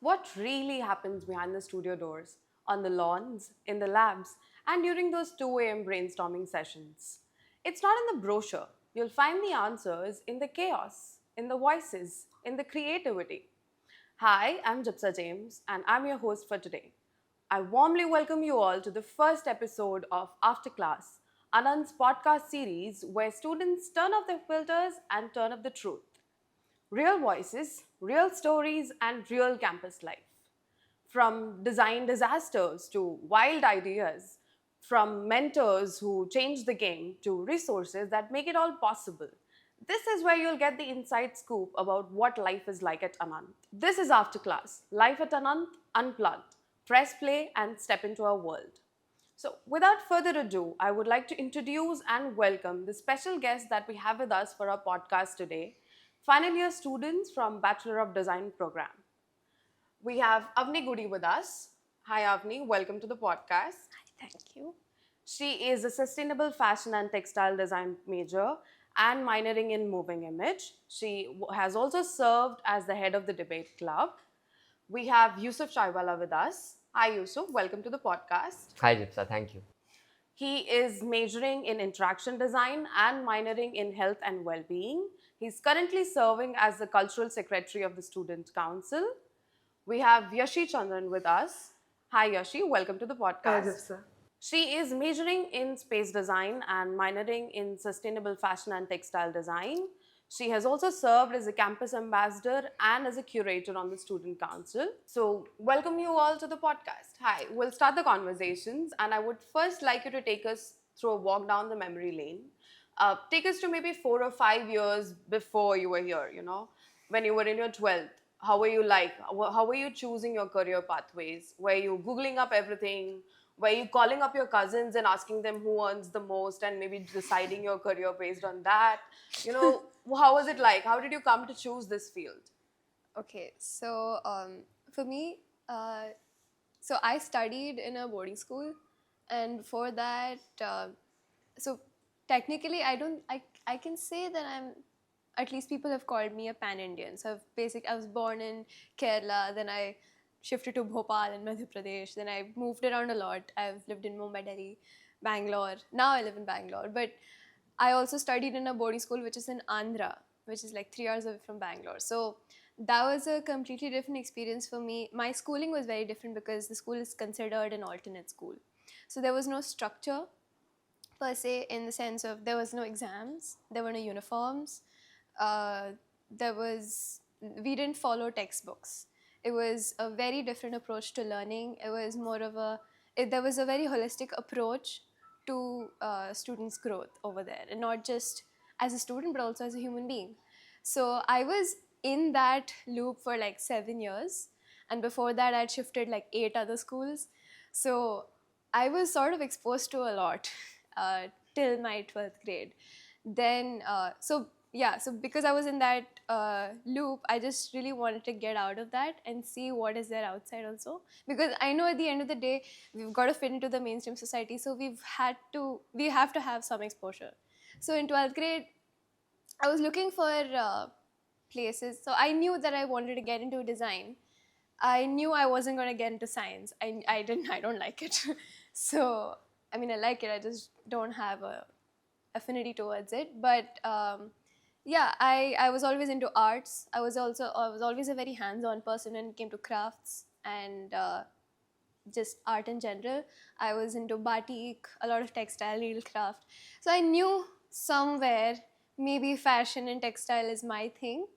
What really happens behind the studio doors, on the lawns, in the labs, and during those 2 a.m. brainstorming sessions? It's not in the brochure. You'll find the answers in the chaos, in the voices, in the creativity. Hi, I'm Gypsa James, and I'm your host for today. I warmly welcome you all to the first episode of After Class, Anand's podcast series where students turn off their filters and turn up the truth. Real voices, real stories, and real campus life. From design disasters to wild ideas, from mentors who change the game to resources that make it all possible. This is where you'll get the inside scoop about what life is like at Anand. This is After Class, Life at Anand Unplugged. Press play and step into our world. So, without further ado, I would like to introduce and welcome the special guest that we have with us for our podcast today, final year students from Bachelor of Design program. We have Avni Gudi with us. Hi, Avni. Welcome to the podcast. Thank you. She is a sustainable fashion and textile design major and minoring in moving image. She has also served as the head of the debate club. We have Yusuf Chaiwala with us. Hi, Yusuf. Welcome to the podcast. Hi, Gypsa. Thank you. He is majoring in interaction design and minoring in health and well being. He's currently serving as the cultural secretary of the Student Council. We have Yashi Chandran with us. Hi, Yashi. Welcome to the podcast. Hi, Gypsa. She is majoring in space design and minoring in sustainable fashion and textile design. She has also served as a campus ambassador and as a curator on the student council. So, welcome you all to the podcast. Hi, we'll start the conversations, and I would first like you to take us through a walk down the memory lane. Take us to maybe 4 or 5 years before you were here, when you were in your 12th. How were you like? How were you choosing your career pathways? Were you Googling up everything? Were you calling up your cousins and asking them who earns the most and maybe deciding your career based on that? How was it like? How did you come to choose this field? Okay, so for me, so I studied in a boarding school, and before that, so technically, I can say that at least people have called me a pan-Indian. So I was born in Kerala, then I shifted to Bhopal in Madhya Pradesh, then I moved around a lot. I've lived in Mumbai, Delhi, Bangalore. Now I live in Bangalore, but I also studied in a boarding school which is in Andhra, which is like 3 hours away from Bangalore. So that was a completely different experience for me. My schooling was very different because the school is considered an alternate school. So there was no structure per se, in the sense of there was no exams, there were no uniforms, we didn't follow textbooks. It was a very different approach to learning. It was there was a very holistic approach to students' growth over there, and not just as a student but also as a human being. So I was in that loop for like 7 years, and before that I'd shifted like 8 other schools. So I was sort of exposed to a lot till my 12th grade. Then so because I was in that loop, I just really wanted to get out of that and see what is there outside also. Because I know at the end of the day, we've got to fit into the mainstream society, so we have to have some exposure. So in 12th grade, I was looking for places. So I knew that I wanted to get into design. I knew I wasn't going to get into science. I don't like it. So, I mean, I like it, I just don't have a affinity towards it. But yeah, I was always into arts. I was always a very hands-on person when it came to crafts and just art in general. I was into batik, a lot of textile needlecraft. So I knew somewhere maybe fashion and textile is my thing.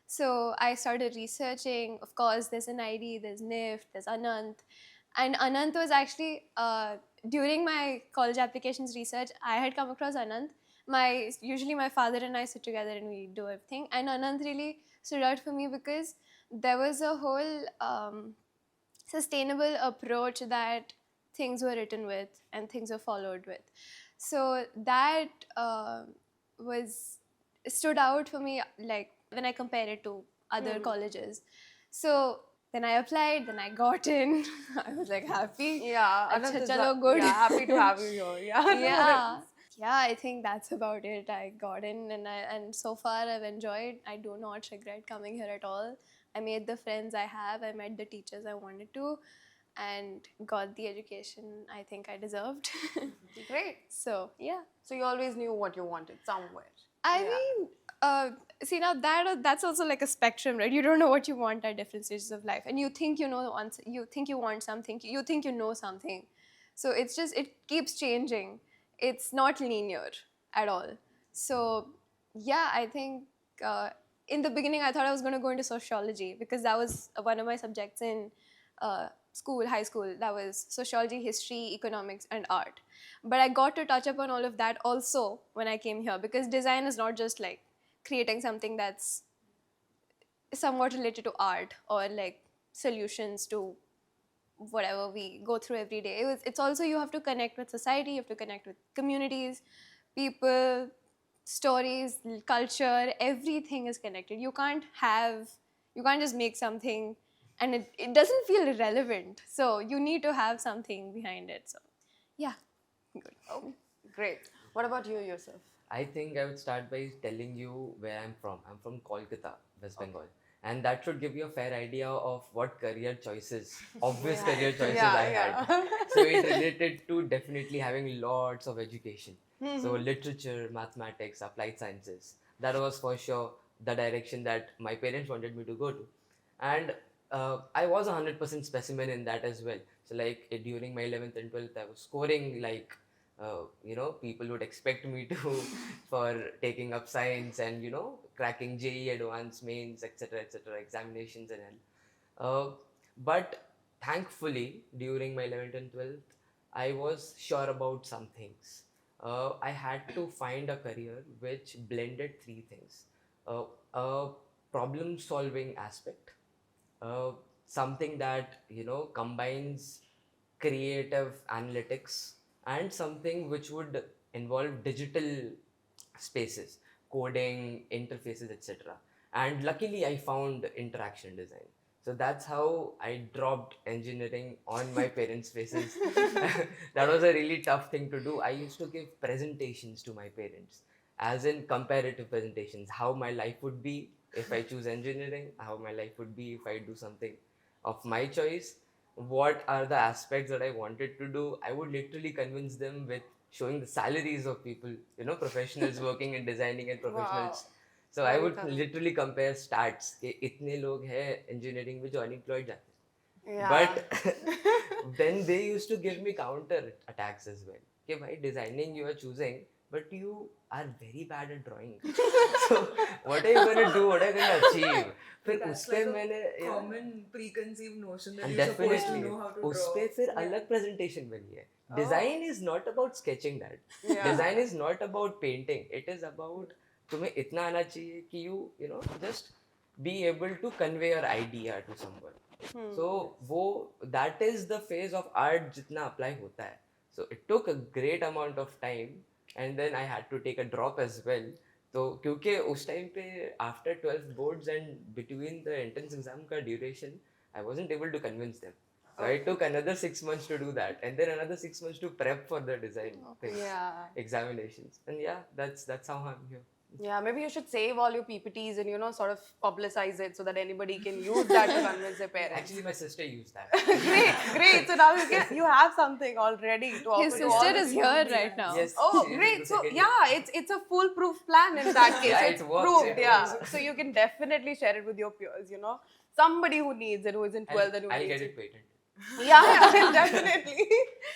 So I started researching. Of course, there's NID, there's NIFT, there's Anant. And Anant was actually, during my college applications research, I had come across Anant. Usually my father and I sit together and we do everything. And Anant really stood out for me because there was a whole sustainable approach that things were written with and things were followed with. So that stood out for me, like when I compare it to other colleges. So then I applied, then I got in. I was like happy. Yeah, Acha, chalo, good. Yeah, happy to have you here. Yeah, no Yeah. worries. Yeah, I think that's about it. I got in, and so far I've enjoyed. I do not regret coming here at all. I made the friends I have. I met the teachers I wanted to, and got the education I think I deserved. Great. So yeah, So you always knew what you wanted somewhere. I Yeah. mean, see now that's also like a spectrum, right? You don't know what you want at different stages of life, and you think you know once you think you want something, you think you know something, so it's just it keeps changing. It's not linear at all. So yeah, I think in the beginning I thought I was going to go into sociology because that was one of my subjects in high school. That was sociology, history, economics, and art. But I got to touch upon all of that also when I came here because design is not just like creating something that's somewhat related to art or like solutions to whatever we go through every day. It's also you have to connect with society, you have to connect with communities, people, stories, culture, everything is connected. You can't just make something and it doesn't feel relevant. So you need to have something behind it. So yeah. Good. Oh, great. What about you, Yusuf? I think I would start by telling you where I'm from. I'm from Kolkata, West Bengal. And that should give you a fair idea of what career choices, obvious career choices I had. So it related to definitely having lots of education. So literature, mathematics, applied sciences. That was for sure the direction that my parents wanted me to go to. And I was 100% specimen in that as well. So like during my 11th and 12th, I was scoring like people would expect me to for taking up science and cracking JE advanced mains, etc., examinations and all. But thankfully, during my 11th and 12th, I was sure about some things. I had to find a career which blended three things: a problem-solving aspect, uh, something that combines creative analytics, and something which would involve digital spaces, coding, interfaces, etc. And luckily I found interaction design. So that's how I dropped engineering on my parents' faces. That was a really tough thing to do. I used to give presentations to my parents, as in comparative presentations, how my life would be if I choose engineering, how my life would be if I do something of my choice, what are the aspects that I wanted to do. I would literally convince them with showing the salaries of people, professionals working in designing and professionals. So I Very would funny. literally compare stats कि इतने लोग हैं engineering में जो unemployed जाते हैं. Yeah. But then they used to give me counter attacks as well. कि भाई designing you are choosing, but you are very bad at drawing. So what are you going to do? What are you going to achieve? फिर That's उस पे like a मैंने common preconceived notion that and you're supposed to definitely know how to उस draw. पे फिर Yeah. अलग presentation बनी है. Design is not about sketching that. Yeah. Design is not about painting. It is about तुम्हें इतना आना चाहिए कि you just be able to convey your idea to someone. So वो that is the phase of art जितना apply होता है. So it took a great amount of time, and then I had to take a drop as well. तो क्योंकि उस time पे after 12 boards and between the entrance exam का duration, I wasn't able to convince them. So I took another 6 months to do that, and then another 6 months to prep for the design things, Yeah. examinations. And yeah, that's how I'm here. Yeah, maybe you should save all your PPTs and sort of publicize it so that anybody can use that to convince their parents. Actually, my sister used that. Great. So now you have something already to offer His to all sister the is people. here right now. Yes. Oh, she is in great. the So second year. yeah, it's a foolproof plan in that case. Yeah, So it it's works, proved. it Yeah. works. So you can definitely share it with your peers. Somebody who needs it, who is in 12th and who I'll needs get it. it patented. Yeah, definitely.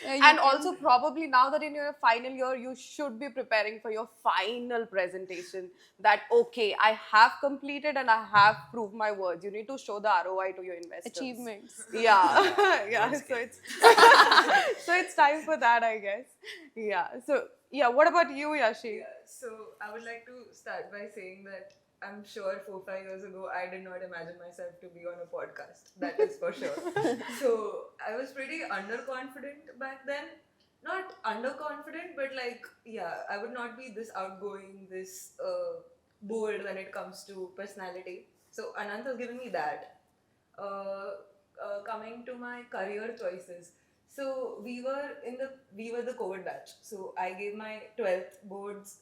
Yeah, you And can- also probably now that in your final year, you should be preparing for your final presentation that, okay, I have completed and I have proved my words. You need to show the ROI to your investors. achievements. Yeah, yeah. Don't So scare it's so it's time for that, I guess. Yeah. So yeah, what about you, Yashi? Yeah, so I would like to start by saying that I'm sure 4-5 years ago I did not imagine myself to be on a podcast. That is for sure. So I was pretty underconfident back then. Not underconfident, but like, yeah, I would not be this outgoing, this bold when it comes to personality. So Anant has given me that. Coming to my career choices. So we were the COVID batch. So I gave my 12th boards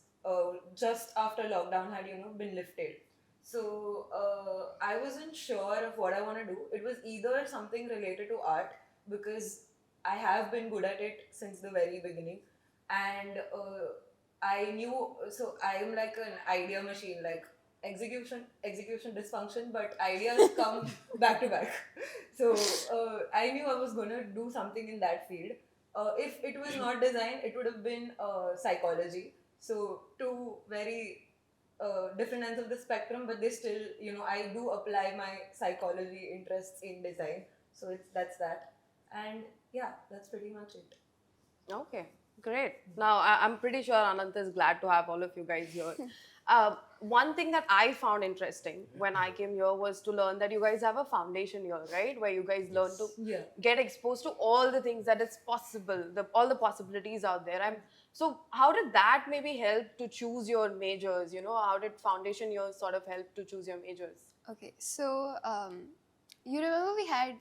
just after lockdown had been lifted. So I wasn't sure of what I want to do. It was either something related to art because I have been good at it since the very beginning, and I knew. So I am like an idea machine, like execution dysfunction, but ideas come back to back. So I knew I was gonna do something in that field. If it was not design, it would have been psychology. So two very different ends of the spectrum, but they still, I do apply my psychology interests in design. So that's that, and yeah, that's pretty much it. Okay, great. Now, I'm pretty sure Anant is glad to have all of you guys here. One thing that I found interesting when I came here was to learn that you guys have a foundation here, right? Where you guys learn to Yeah. get exposed to all the things that it's possible, all the possibilities out there. So how did that maybe help to choose your majors? How did foundation years sort of help to choose your majors? Okay, so you remember we had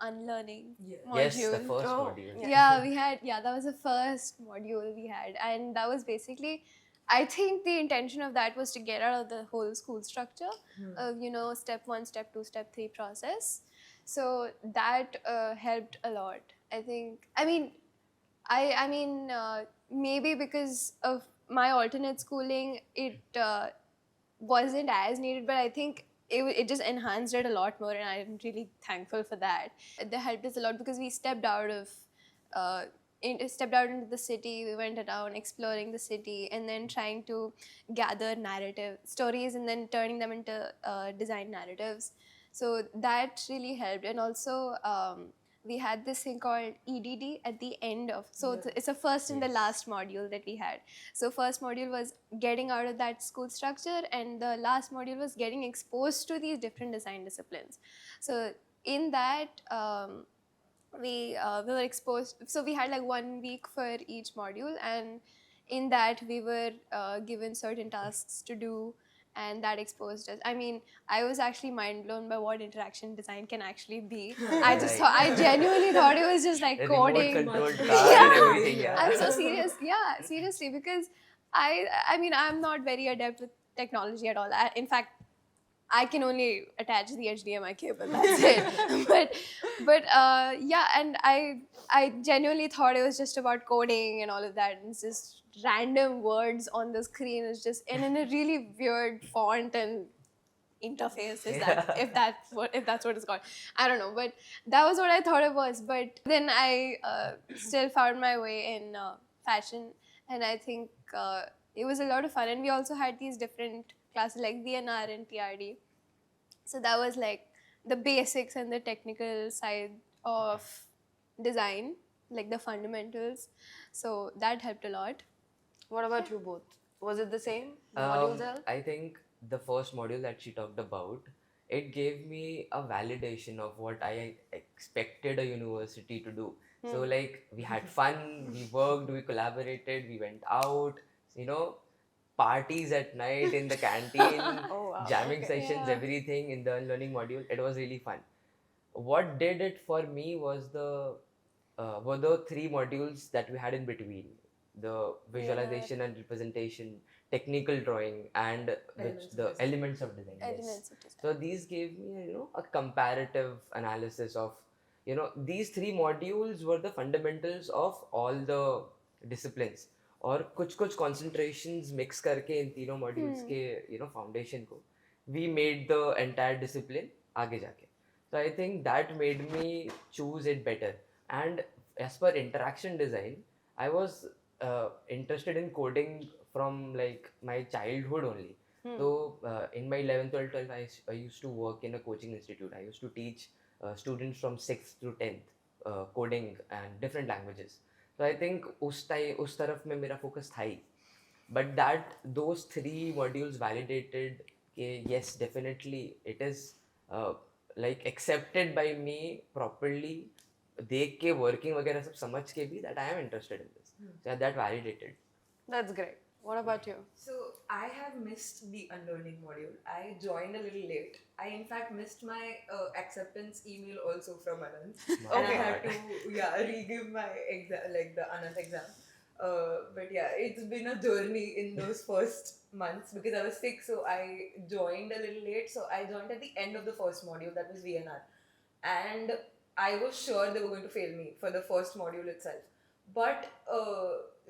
unlearning Yeah. module? Yes, the first Oh, module. Yeah, we had, that was the first module we had, and that was basically, I think the intention of that was to get out of the whole school structure of, step 1, step 2, step 3 process. So that helped a lot. I think, I mean, maybe because of my alternate schooling, it wasn't as needed, but I think it just enhanced it a lot more, and I'm really thankful for that. They helped us a lot because we stepped out of stepped out into the city. We went around exploring the city and then trying to gather narrative stories and then turning them into design narratives. So that really helped, and also we had this thing called EDD at the end of. So it's a first and the last module that we had. So first module was getting out of that school structure, and the last module was getting exposed to these different design disciplines. So in that, we were exposed. So we had like 1 week for each module, and in that we were given certain tasks to do, and that exposed us. I mean, I was actually mind blown by what interaction design can actually be. I just Right. thought, I genuinely thought it was just like The coding. remote-controlled car Yeah. and everything. Yeah. I'm so serious. Yeah, seriously, because I mean, I'm not very adept with technology at all. In fact, I can only attach the HDMI cable. That's it. but yeah, and I genuinely thought it was just about coding and all of that, and it's just random words on the screen. It's just and in a really weird font and interface. If that's what it's called? I don't know, but that was what I thought it was. But then I still found my way in fashion, and I think it was a lot of fun. And we also had these different classes like VNR and TRD. So that was like the basics and the technical side of design, like the fundamentals. So that helped a lot. What about you both? Was it the same? The modules help? I think the first module that she talked about, it gave me a validation of what I expected a university to do. So like we had fun, we worked, we collaborated, we went out, parties at night in the canteen, Oh, wow. jamming Okay. sessions, Yeah. everything in the learning module. It was really fun. What did it for me was were the 3 modules that we had in between: the visualization and representation, technical drawing, and the elements of design. Yes. Elements of design. So these gave me, a comparative analysis of, these 3 modules were the fundamentals of all the disciplines. और कुछ concentrations mix करके इन तीनों modules के foundation को we made the entire discipline आगे जाके. So I think that made me choose it better. And as per interaction design, I was interested in coding from like my childhood only. So in my 11th, 12th, I used to work in a coaching institute. I used to teach students from 6th to 10th coding and different languages. So I think उस तरफ में मेरा focus था ही. But those 3 modules validated कि yes, definitely it is like accepted by me properly, देख के working वगैरह सब समझ के भी that I am interested in this. So that validated. That's great. What about you? So I have missed the unlearning module. I joined a little late. I in fact missed my acceptance email also from Anand, and I Okay. had to re-give my exam, like the Anand exam. But yeah, it's been a journey in those first months because I was sick, so I joined a little late. So I joined at the end of the first module, that was VNR, and I was sure they were going to fail me for the first module itself. But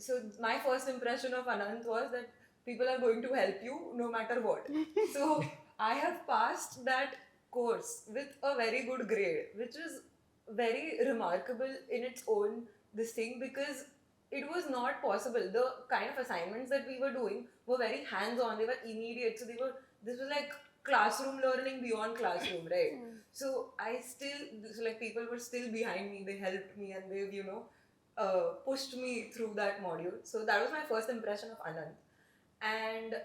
so my first impression of Anant was that people are going to help you no matter what. So I have passed that course with a very good grade, which is very remarkable in its own this thing, because it was not possible. The kind of assignments that we were doing were very hands-on. They were immediate. So this was like classroom learning beyond classroom, right? So like people were still behind me. They helped me and they've, pushed me through that module. So that was my first impression of Anand. And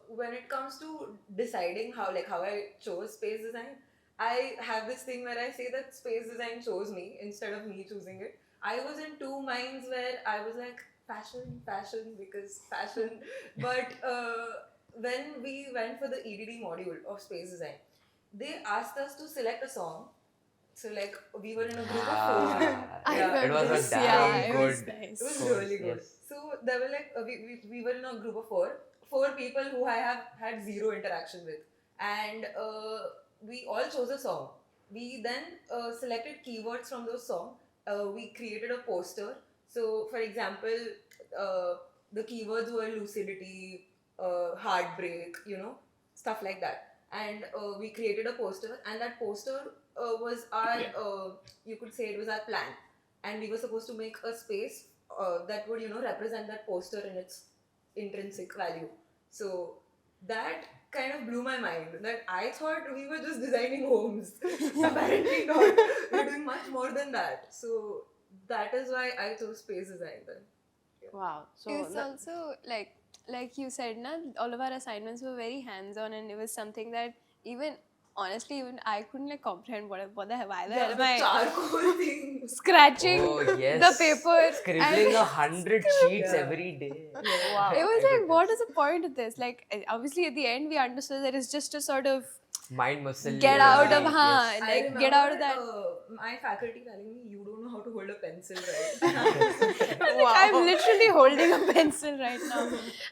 when it comes to deciding how I chose space design, I have this thing where I say that space design chose me instead of me choosing it. I was in two minds where I was like fashion because fashion, but when we went for the EDD module of space design, they asked us to select a song. So like we were in a group of four. I Yeah. It was remember a this. damn Yeah, it good was nice. It was course, really good. yes. So there were like we were in a group of four people who I have had zero interaction with, and we all chose a song. We then selected keywords from those songs. We created a poster. So for example, uh, the keywords were lucidity, heartbreak, stuff like that. And we created a poster, and that poster was our you could say it was our plan, and we were supposed to make a space that would represent that poster in its intrinsic value. So that kind of blew my mind, that I thought we were just designing homes. Apparently not. We're doing much more than that. So that is why I chose space design then. Wow. So It's also like you said, na, all of our assignments were very hands-on, and it was something that honestly even I couldn't like comprehend what the hell, why the hell am The I charcoal thing. scratching Oh yes. the paper Scribbling and 100 sheets Yeah. every day. wow. it was My like, what goodness. is the point of this? Like, obviously at the end we understood that it's just to sort of Mind muscle. get out of yes. huh, I like remember, get out of that. my faculty telling me, you don't know how to hold a pencil, right? Like, I'm literally holding a pencil right now.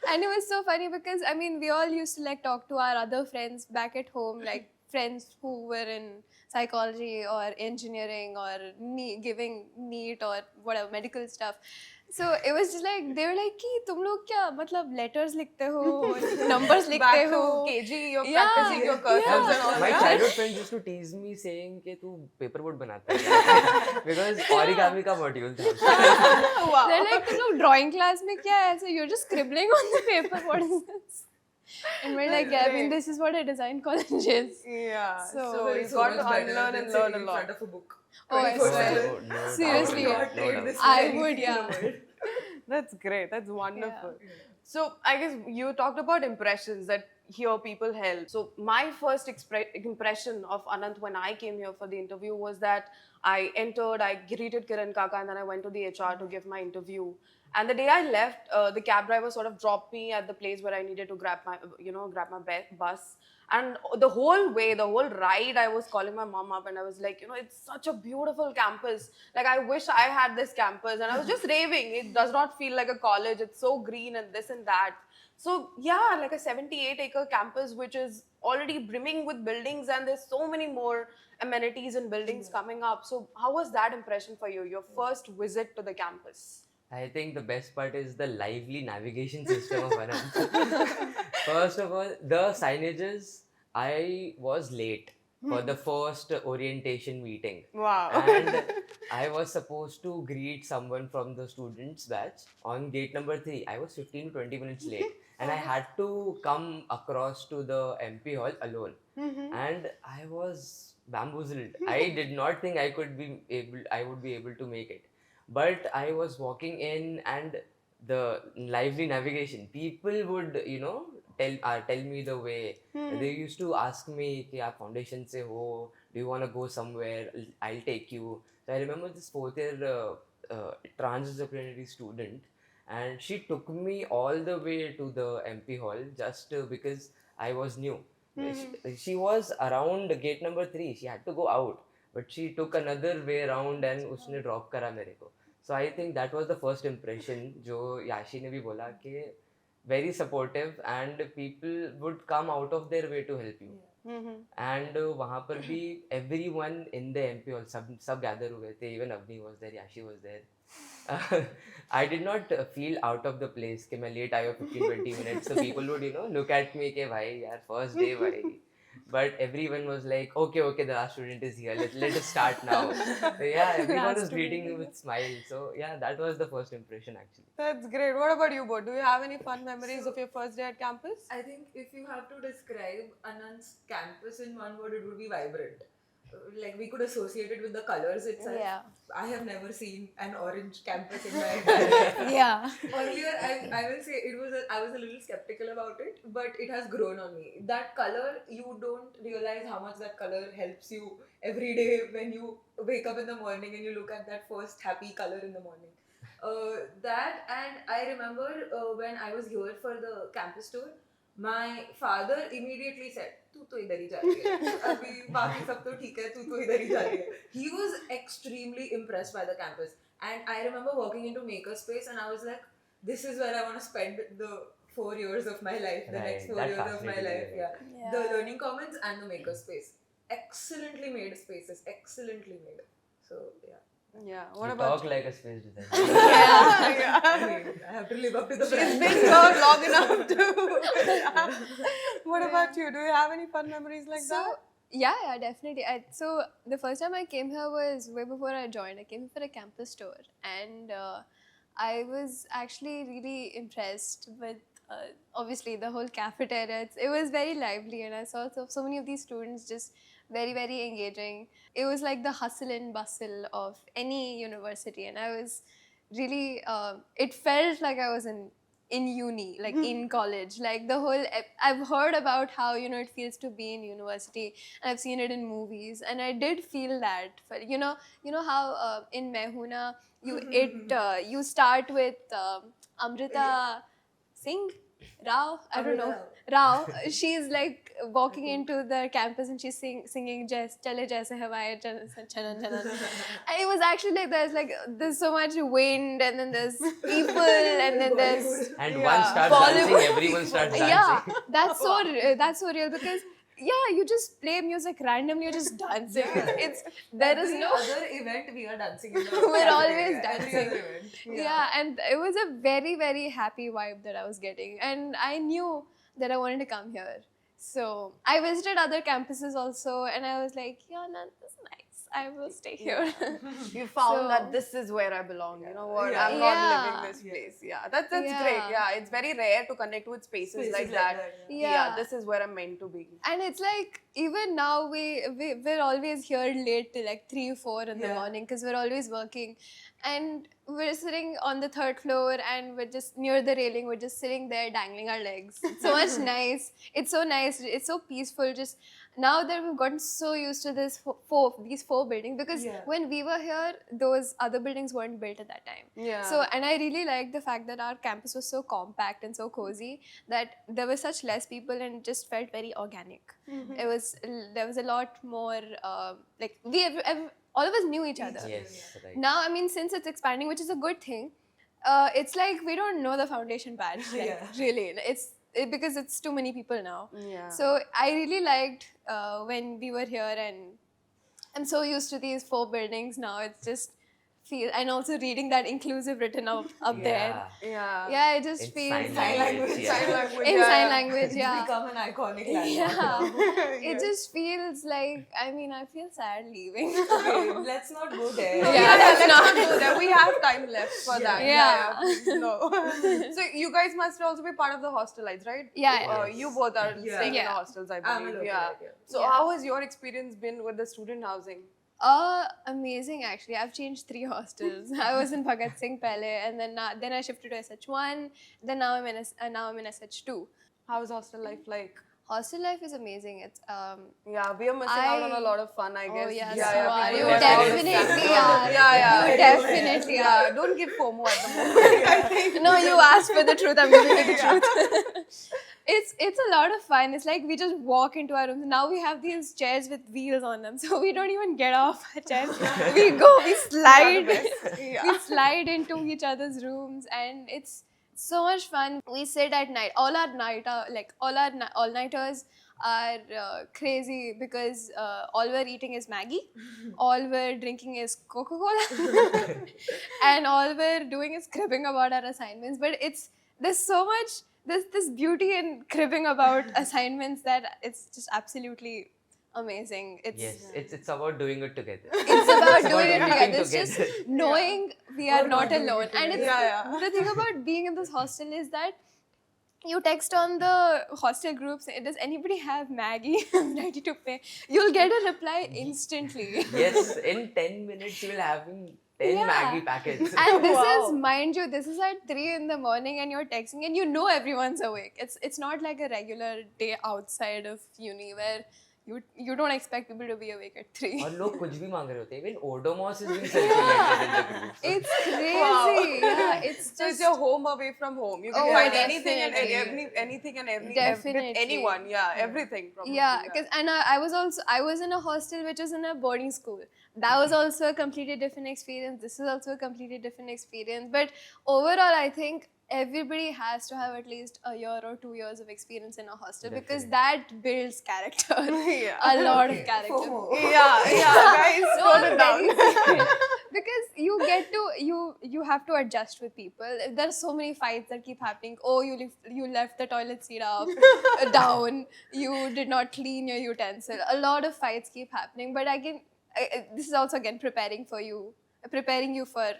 And it was so funny because I mean we all used to like talk to our other friends back at home, like friends who were in psychology or engineering or giving NEET or whatever medical stuff. So it was just like they were like कि तुम लोग क्या मतलब letters लिखते हो numbers लिखते Back to हो KG, you're Yeah, practicing your cursives yeah. and all My that. childhood friends used to tease me saying कि तू paperboard बनाता है because origami का module था. Wow. They're like तुम लोग drawing class में क्या है? So you're just scribbling on the paper. What is this? And we're like, yeah, I mean, Great. this is what a design college is. Yeah. So- So Well, you it's got so to much better unlearn than and sitting learn a in lot. front of a book. Oh, I 24/7. swear. No doubt. Seriously. I would not No trade doubt. this I for would, anything in yeah. the world. That's great. That's wonderful. Yeah. So I guess you talked about impressions that here people help. So my first impression of Anant when I came here for the interview was that I entered, I greeted Kiran Kaka, and then I went to the HR to give my interview. And the day I left, the cab driver sort of dropped me at the place where I needed to grab my bus. And the whole way, the whole ride, I was calling my mom up and I was like, it's such a beautiful campus. Like, I wish I had this campus. And I was just raving. It does not feel like a college. It's so green and this and that. So, yeah, like a 78-acre campus, which is already brimming with buildings, and there's so many more amenities and buildings coming up. So, how was that impression for you, your first visit to the campus? I think the best part is the lively navigation system of Anand. First of all, the signages, I was late for the first orientation meeting. Wow. And I was supposed to greet someone from the students batch on gate number 3. I was 15 to 20 minutes late, and I had to come across to the MP hall alone. And I was bamboozled. I did not think I would be able to make it. But I was walking in, and the lively navigation, people would, tell me the way. They used to ask me, कि आप foundation से हो, do you want to go somewhere? I'll take you. So I remember this fourth year transdisciplinary student. and she took me all the way to the MP hall just because I was new. She was around gate number 3. She had to go out, but she took another way around and उसने drop करा मेरे को. So I think that was the first impression जो याशी ने भी बोला कि very supportive and people would come out of their way to help you. And वहाँ पर भी everyone in the MP hall सब gather हुए थे. Even Avni was there, Yashi was there. I did not feel out of the place कि मैं late आया 15-20 minutes. So people would look at me कि भाई यार first day भाई. But everyone was like, okay, the last student is here. Let us start now. So yeah, everyone was greeting me with smiles. So yeah, that was the first impression actually. That's great. What about you, Bo? Do you have any fun memories of your first day at campus? I think if you have to describe Anand's campus in one word, it would be vibrant. Like we could associate it with the colors itself. Yeah. I have never seen an orange campus in my entire life. Yeah. Earlier, I will say I was a little skeptical about it, but it has grown on me. That color, you don't realize how much that color helps you every day when you wake up in the morning and you look at that first happy color in the morning. That, and I remember when I was here for the campus tour, my father immediately said, "तू तो इधर ही जा रही है, अभी बाकी सब तो ठीक है, तू तो इधर ही जा रही है." He was extremely impressed by the campus, and I remember walking into Makerspace, and I was like, "This is where I want to spend the 4 years of my life, the Right, next 4 that years of my fascinated life." you, Yeah, the Learning Commons and the Makerspace, excellently made spaces, excellently made. So yeah. Yeah. What You about talk like a space designer. yeah. I mean, I have to live up to the She's brand. been here long enough to. What about you? Do you have any fun memories like So, that? yeah, definitely. So the first time I came here was way before I joined. I came for a campus tour, and I was actually really impressed with obviously the whole cafeteria. It was very lively, and I saw so many of these students just very engaging. It was like the hustle and bustle of any university, and I was really. It felt like I was in uni, like in college, like the whole. I've heard about how it feels to be in university, and I've seen it in movies, and I did feel that. You know how in Mehuna you start with Amrita Singh Rao. I don't know. Rao. She's like walking into the campus and she's singing Chale Jaise Hawaye Chanan. And it was actually like there's so much wind, and then there's people, and then there's And one starts dancing, everyone starts dancing. yeah, that's so real because you just play music randomly, you're just dancing. It's there is Every no other event we are dancing. In the We're always Every dancing. other event. yeah, and it was a very happy vibe that I was getting, and I knew that I wanted to come here. So I visited other campuses also, and I was like, yeah, no, this is nice. I will stay here. You found So- that this is where I belong. You know what? Yeah. I'm not Yeah. living this place. Yeah, that's great. Yeah, it's very rare to connect with spaces like that. Yeah. This is where I'm meant to be. And it's like even now we're always here late till like 3-4 in the Yeah. morning because we're always working, and we're sitting on the 3rd floor and we're just near the railing. We're just sitting there dangling our legs. It's so much nice. It's so nice. It's so peaceful. Just now that we've gotten so used to these four buildings, because Yeah. when we were here, those other buildings weren't built at that time. Yeah. So, and I really liked the fact that our campus was so compact and so cozy that there were such less people and it just felt very organic. There was a lot more like all of us knew each other. Yes, right. Now, I mean, since it's expanding, which is a good thing, it's like we don't know the foundation batch. Like, Yeah. really, because it's too many people now. Yeah. So I really liked when we were here, and I'm so used to these 4 buildings now. It's just and also reading that inclusive written up there. Yeah. Yeah, it just In feels sign language, yeah. Sign language. in yeah. sign language. It's Yeah. become an iconic landmark. Yeah. It just feels like, I mean, I feel sad leaving. Okay, let's not go there. Yeah, let's not. not do that. We have time left for that. Yeah. please, no. So you guys must also be part of the hostelites, right? Yeah. You both are Yeah. staying in Yeah. the hostels, I I'm a believe. local, Yeah. yeah. So Yeah. how has your experience been with the student housing? Amazing actually. I've changed 3 hostels. I was in Bhagat Singh pehle, and then I shifted to SH1. Then now I'm in SH2. How is hostel life like? hostel life is amazing. It's Yeah, we are missing out on a lot of fun, I Oh guess. yes, yeah, you are. people You are definitely are. Yeah, yeah. You definitely are. Yeah, don't give FOMO at the moment. I think. No, you asked for the truth. I'm giving you the truth. It's a lot of fun. It's like we just walk into our rooms. Now we have these chairs with wheels on them, so we don't even get off our chairs. We go, we slide, Yeah. we slide into each other's rooms, and it's so much fun. We sit at night. All our all nighters are crazy because all we're eating is Maggie, all we're drinking is Coca Cola, and all we're doing is cribbing about our assignments. But there's so much this beauty in cribbing about assignments that it's just absolutely amazing. It's about doing it together. It's about It's doing it about together. eating It's just together. knowing we are Or not not doing it alone. And it's Yeah. the thing about being in this hostel is that you text on the hostel groups, does anybody have Maggie? I'm ready to pay. You'll get a reply instantly. Yes, in 10 minutes you will having 10 Yeah. Maggie packets. And this Wow. is, mind you, this is at 3 in the morning and you're texting and you know everyone's awake. It's not like a regular day outside of uni where you don't expect people to be awake at 3. और लोग कुछ भी मांग रहे होते हैं. Even Odomos is being circulated in the group. It's crazy. Wow. Yeah, it's So it's just your home away from home. You can Oh, find anything and definitely. anything and with Definitely. anyone. Yeah, everything. Probably, yeah, because I was in a hostel which was in a boarding school. That was also a completely different experience. This is also a completely different experience. But overall, I think everybody has to have at least a year or 2 years of experience in a hostel because that builds character. Yeah. A lot of character. FOMO. Yeah, guys, No, tone it down. very- because you get to you have to adjust with people. There are so many fights that keep happening. Oh, you left the toilet seat up, down. You did not clean your utensil. A lot of fights keep happening. But this is also again preparing you for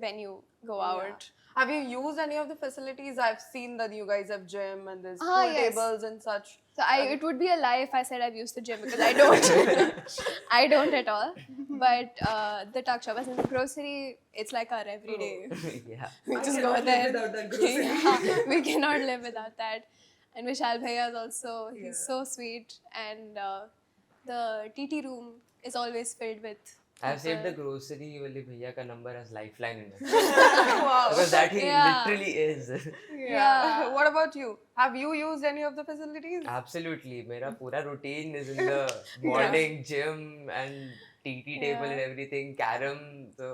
when you go out. Have you used any of the facilities? I've seen that you guys have gym and there's Ah, pool yes. tables and such. So it would be a lie if I said I've used the gym because I don't. I don't at all. But the tuck shop, as in the grocery, it's like our everyday. Yeah. We I just cannot go live there. without that grocery. Yeah, we cannot live without that. And Vishal Bhaiya is also, he's Yeah. so sweet. And the TT room is always filled with. I've saved the people. grocery wali bhaiya ka number as lifeline in it. Wow. Because that he Yeah. literally is. Yeah. What about you? Have you used any of the facilities? Absolutely. Mera pura routine is in the morning gym and TT table Yeah. and everything, carom. So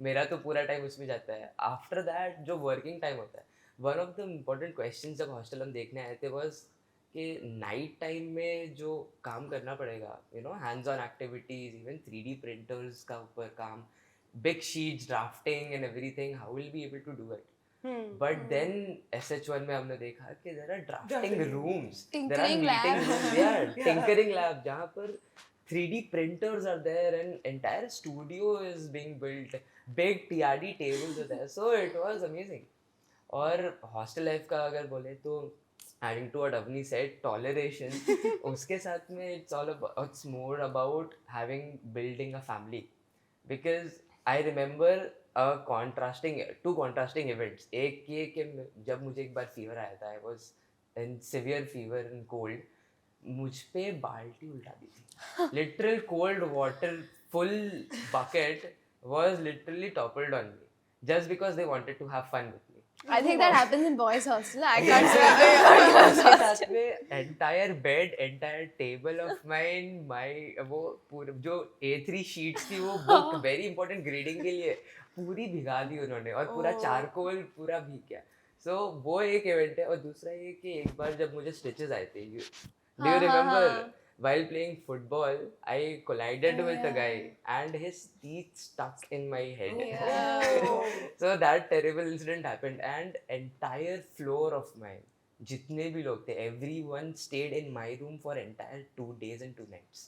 मेरा तो पूरा time उसमें जाता है. After that जो working time होता है, one of the important questions जब hostel हम देखने आए थे was कि नाइट टाइम में जो काम करना पड़ेगा, you know, hands on activities, even 3D printers का ऊपर काम, big sheets, drafting and everything, how will be able to do it? But then SH1 में हमने देखा कि there are drafting rooms, there are Tinkering meeting lab. Rooms, there tinkering lab जहाँ पर 3D printers are there and entire studio is being built, big TRD tables are there, so it was amazing. और hostel life का अगर बोले तो adding to what Avni said, toleration, उसके साथ में it's more about building a family, because I remember two contrasting events. एक ये कि जब मुझे एक बार फीवर आया था, I was in severe fever and cold, मुझ पे बाल्टी उल्टा दी थी. Literal cold water, full bucket was literally toppled on me just because they wanted to have fun with me. I think that happens in boys' hostel. I can't say उसके साथ में entire bed, entire table of mine, वो पूरा जो A3 sheets थी वो book very important grading के लिए पूरी भिगा दी उन्होंने और पूरा चारकोल पूरा भीग गया. So वो एक event है. और दूसरा ये कि एक बार जब मुझे stitches आए थे, do you remember? While playing football, I collided with a guy and his teeth stuck in my head. Yeah. So that terrible incident happened and entire floor of mine, जितने भी लोग थे, everyone stayed in my room for entire 2 days and 2 nights.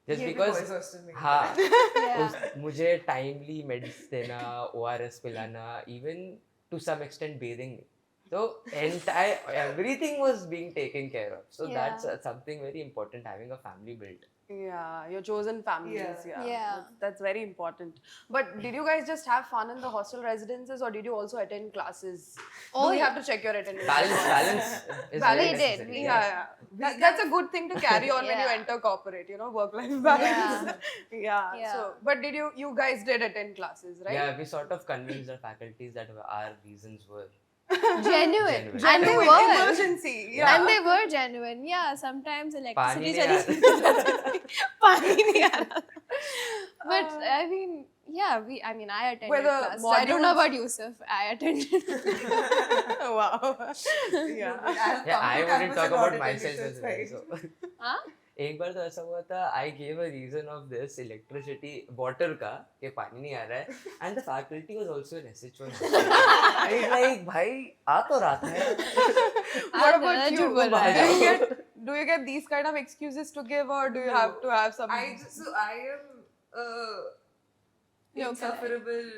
Just ये भी because boys hostel में हाँ, Yeah. मुझे timely meds देना, ORS पिलाना, even to some extent bathing me. So everything was being taken care of. So Yeah. that's something very important, having a family built. Yeah, your chosen families. Yeah. Yeah. That's very important. But did you guys just have fun in the hostel residences, or did you also attend classes? Oh, Do we yeah. have to check your attendance? Balance is Balance. very We did, necessary. we Yeah, yeah. That's a good thing to carry on when you Yeah. enter corporate, work-life balance. Yeah. Yeah. So, but did you guys did attend classes, right? Yeah, we sort of convinced our faculties that our reasons were Genuine. Genuine. And they Genuine were. emergency. Yeah. And they were genuine. Yeah, sometimes electricity पानी नहीं चली आ जाती पानी नहीं आ रहा But I mean, yeah, I attended Were the classes. I don't know modules- about Yusuf. I attended. Wow. Yeah. Yeah, I wouldn't talk about myself as well. well. So. Huh? एक बार तो ऐसा हुआ था I gave a reason of this electricity water का कि पानी नहीं आ रहा है and the faculty was also in एसएच1 लाइक भाई आ तो रहा था What about ज़्यादा you? झूठ बोल रहा Do है। you get these kind of excuses to give, or do you have to have some? I am You're insufferable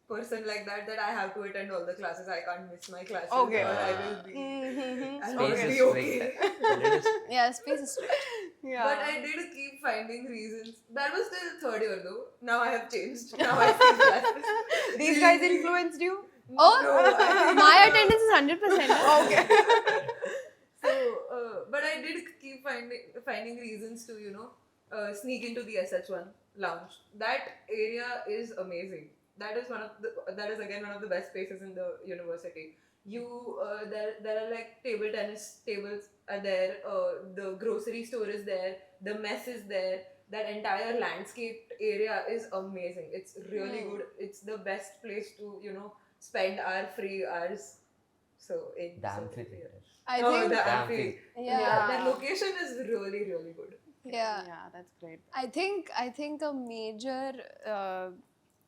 person like that I have to attend all the classes. I can't miss my classes. Okay. Or I will be. Mhm. I'll Space be is okay. strict. Yeah, space is strict. Yeah. But I did keep finding reasons. That was still third year though. Now I have changed. Now I skip classes. These guys influenced you? Oh, No, I- my attendance is 100%. Okay. So, but I did keep finding reasons to sneak into the SH1 lounge. That area is amazing. That is again one of the best places in the university. There are like table tennis tables are there. The grocery store is there. The mess is there. That entire landscape area is amazing. It's really good. It's the best place to spend our free hours. So Damn so, free yeah. theater. I Oh, think, the Damn amphi. free. yeah. That location is really, really good. Yeah. Yeah, that's great. I think a major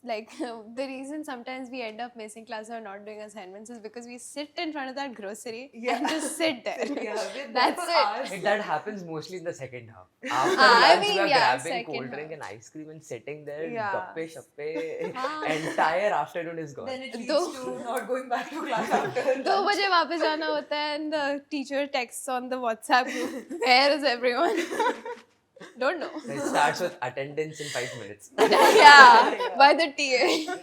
the reason sometimes we end up missing classes or not doing assignments is because we sit in front of that grocery and just sit there. Yeah, we're there That's for it. hours. That happens mostly in the second half. After I lunch, mean, we are yeah, grabbing second cold drink half. and ice cream and sitting there, Yeah. gappe shappe. हाँ. Entire afternoon is gone. Then it leads Though- to not going back to class after 2 lunch. बजे वापस जाना होता है and the teacher texts on the WhatsApp group, where is everyone? Don't know. It starts with attendance in 5 minutes. Yeah, by the TA.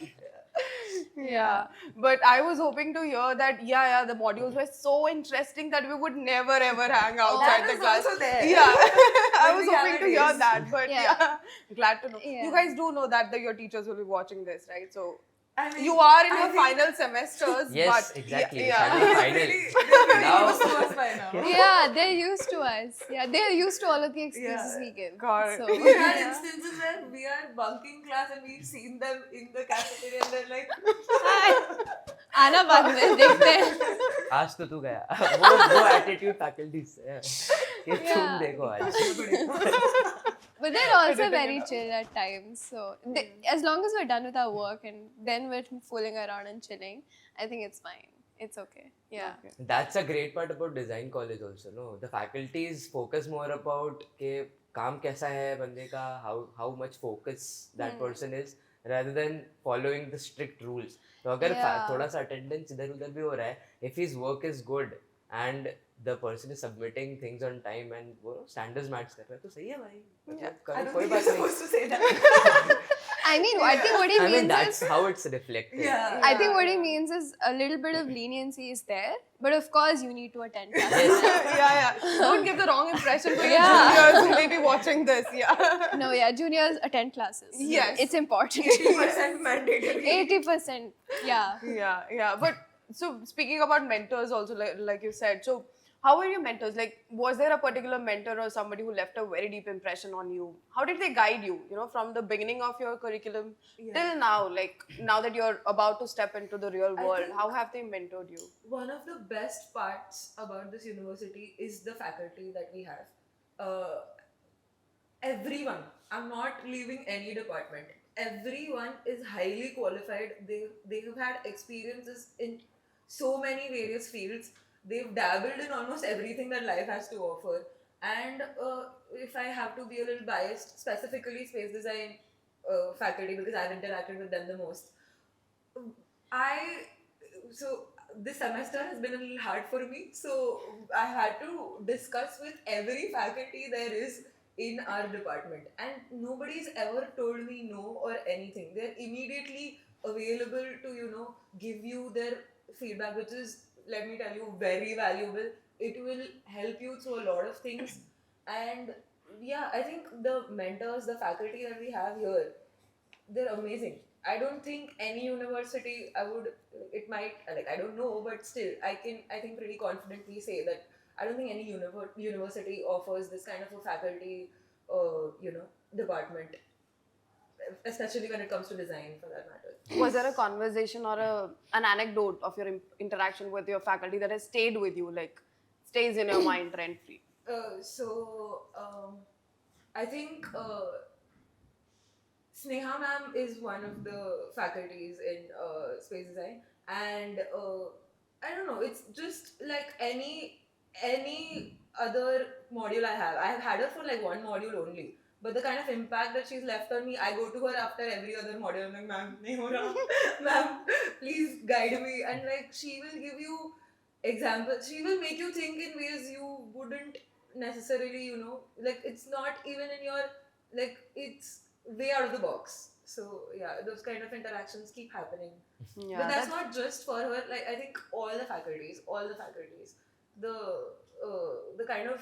Yeah, but I was hoping to hear that. Yeah, the modules were so interesting that we would never ever hang outside That the is class. also there. Yeah, I But was we hoping have to it hear is. that. But Yeah. yeah, glad to know. Yeah. You guys do know that your teachers will be watching this, right? So I mean, you are in I your think final semesters. Yes, but exactly. Yeah, Starting yeah. final. They're Now- used to us by now. Yeah, they're used to us. Yeah, they're used to all of the excuses Yeah. we give. Got it. So, We had instances where we are bunking class and we've seen them in the cafeteria and they're like, आना बाद में देखते हैं. आज तो तू गया. वो attitude faculty से है. ये तुम Yeah. देखो आज. But they're also very chill at times. So as long as we're done with our work and then we're fooling around and chilling, I think it's fine. It's okay. Yeah. That's a great part about design college also, no? The faculties focus more about के काम कैसा है बंदे का, how much focus that person is, rather than following the strict rules. तो अगर Yeah. थोड़ा सा attendance इधर उधर भी हो रहा है, if his work is good and the person is submitting things on time and वो standards match कर रहा है तो सही है भाई. मतलब I करो don't कोई think you're बात नहीं. supposed to say that. I mean, I think what he I mean means that's is, how it's reflected. Yeah. I think what he means is a little bit of leniency is there, but of course you need to attend classes. yeah. Don't give the wrong impression to your Yeah. juniors who may be watching this. Yeah. No, yeah, juniors attend classes. Yes. It's important. 80% mandatory. 80%. Yeah. Yeah. But so speaking about mentors, also like you said, so how were your mentors? Like, was there a particular mentor or somebody who left a very deep impression on you? How did they guide you? From the beginning of your curriculum till now, like now that you're about to step into the real world, think- how have they mentored you? One of the best parts about this university is the faculty that we have. Everyone, I'm not leaving any department. Everyone is highly qualified. They have had experiences in so many various fields. They've dabbled in almost everything that life has to offer. And if I have to be a little biased, specifically space design faculty, because I've interacted with them the most. So this semester has been a little hard for me. So I had to discuss with every faculty there is in our department, and nobody's ever told me no or anything. They're immediately available to, you know, give you their feedback, which is, let me tell you, very valuable. It will help you through a lot of things. And yeah, I think the mentors, the faculty that we have here, they're amazing. I don't think any university, I would, it might, like, I don't know, but still, I think pretty confidently say that I don't think any university offers this kind of a faculty, you know, department, especially when it comes to design, for that matter. Was there a conversation or an anecdote of your interaction with your faculty that has stayed with you, like stays in your mind rent free? I think Sneha ma'am is one of the faculties in space design, and I don't know. It's just like any other module I have. I have had her for like one module only, but the kind of impact that she's left on me, I go to her after every other module. I'm like, ma'am, nahi ho raha. Ma'am, please guide me, and like she will give you examples. She will make you think in ways you wouldn't necessarily, you know, like it's not even in your, like, it's way out of the box. So yeah, those kind of interactions keep happening. Yeah, But that's not just for her. Like, I think all the faculties, the kind of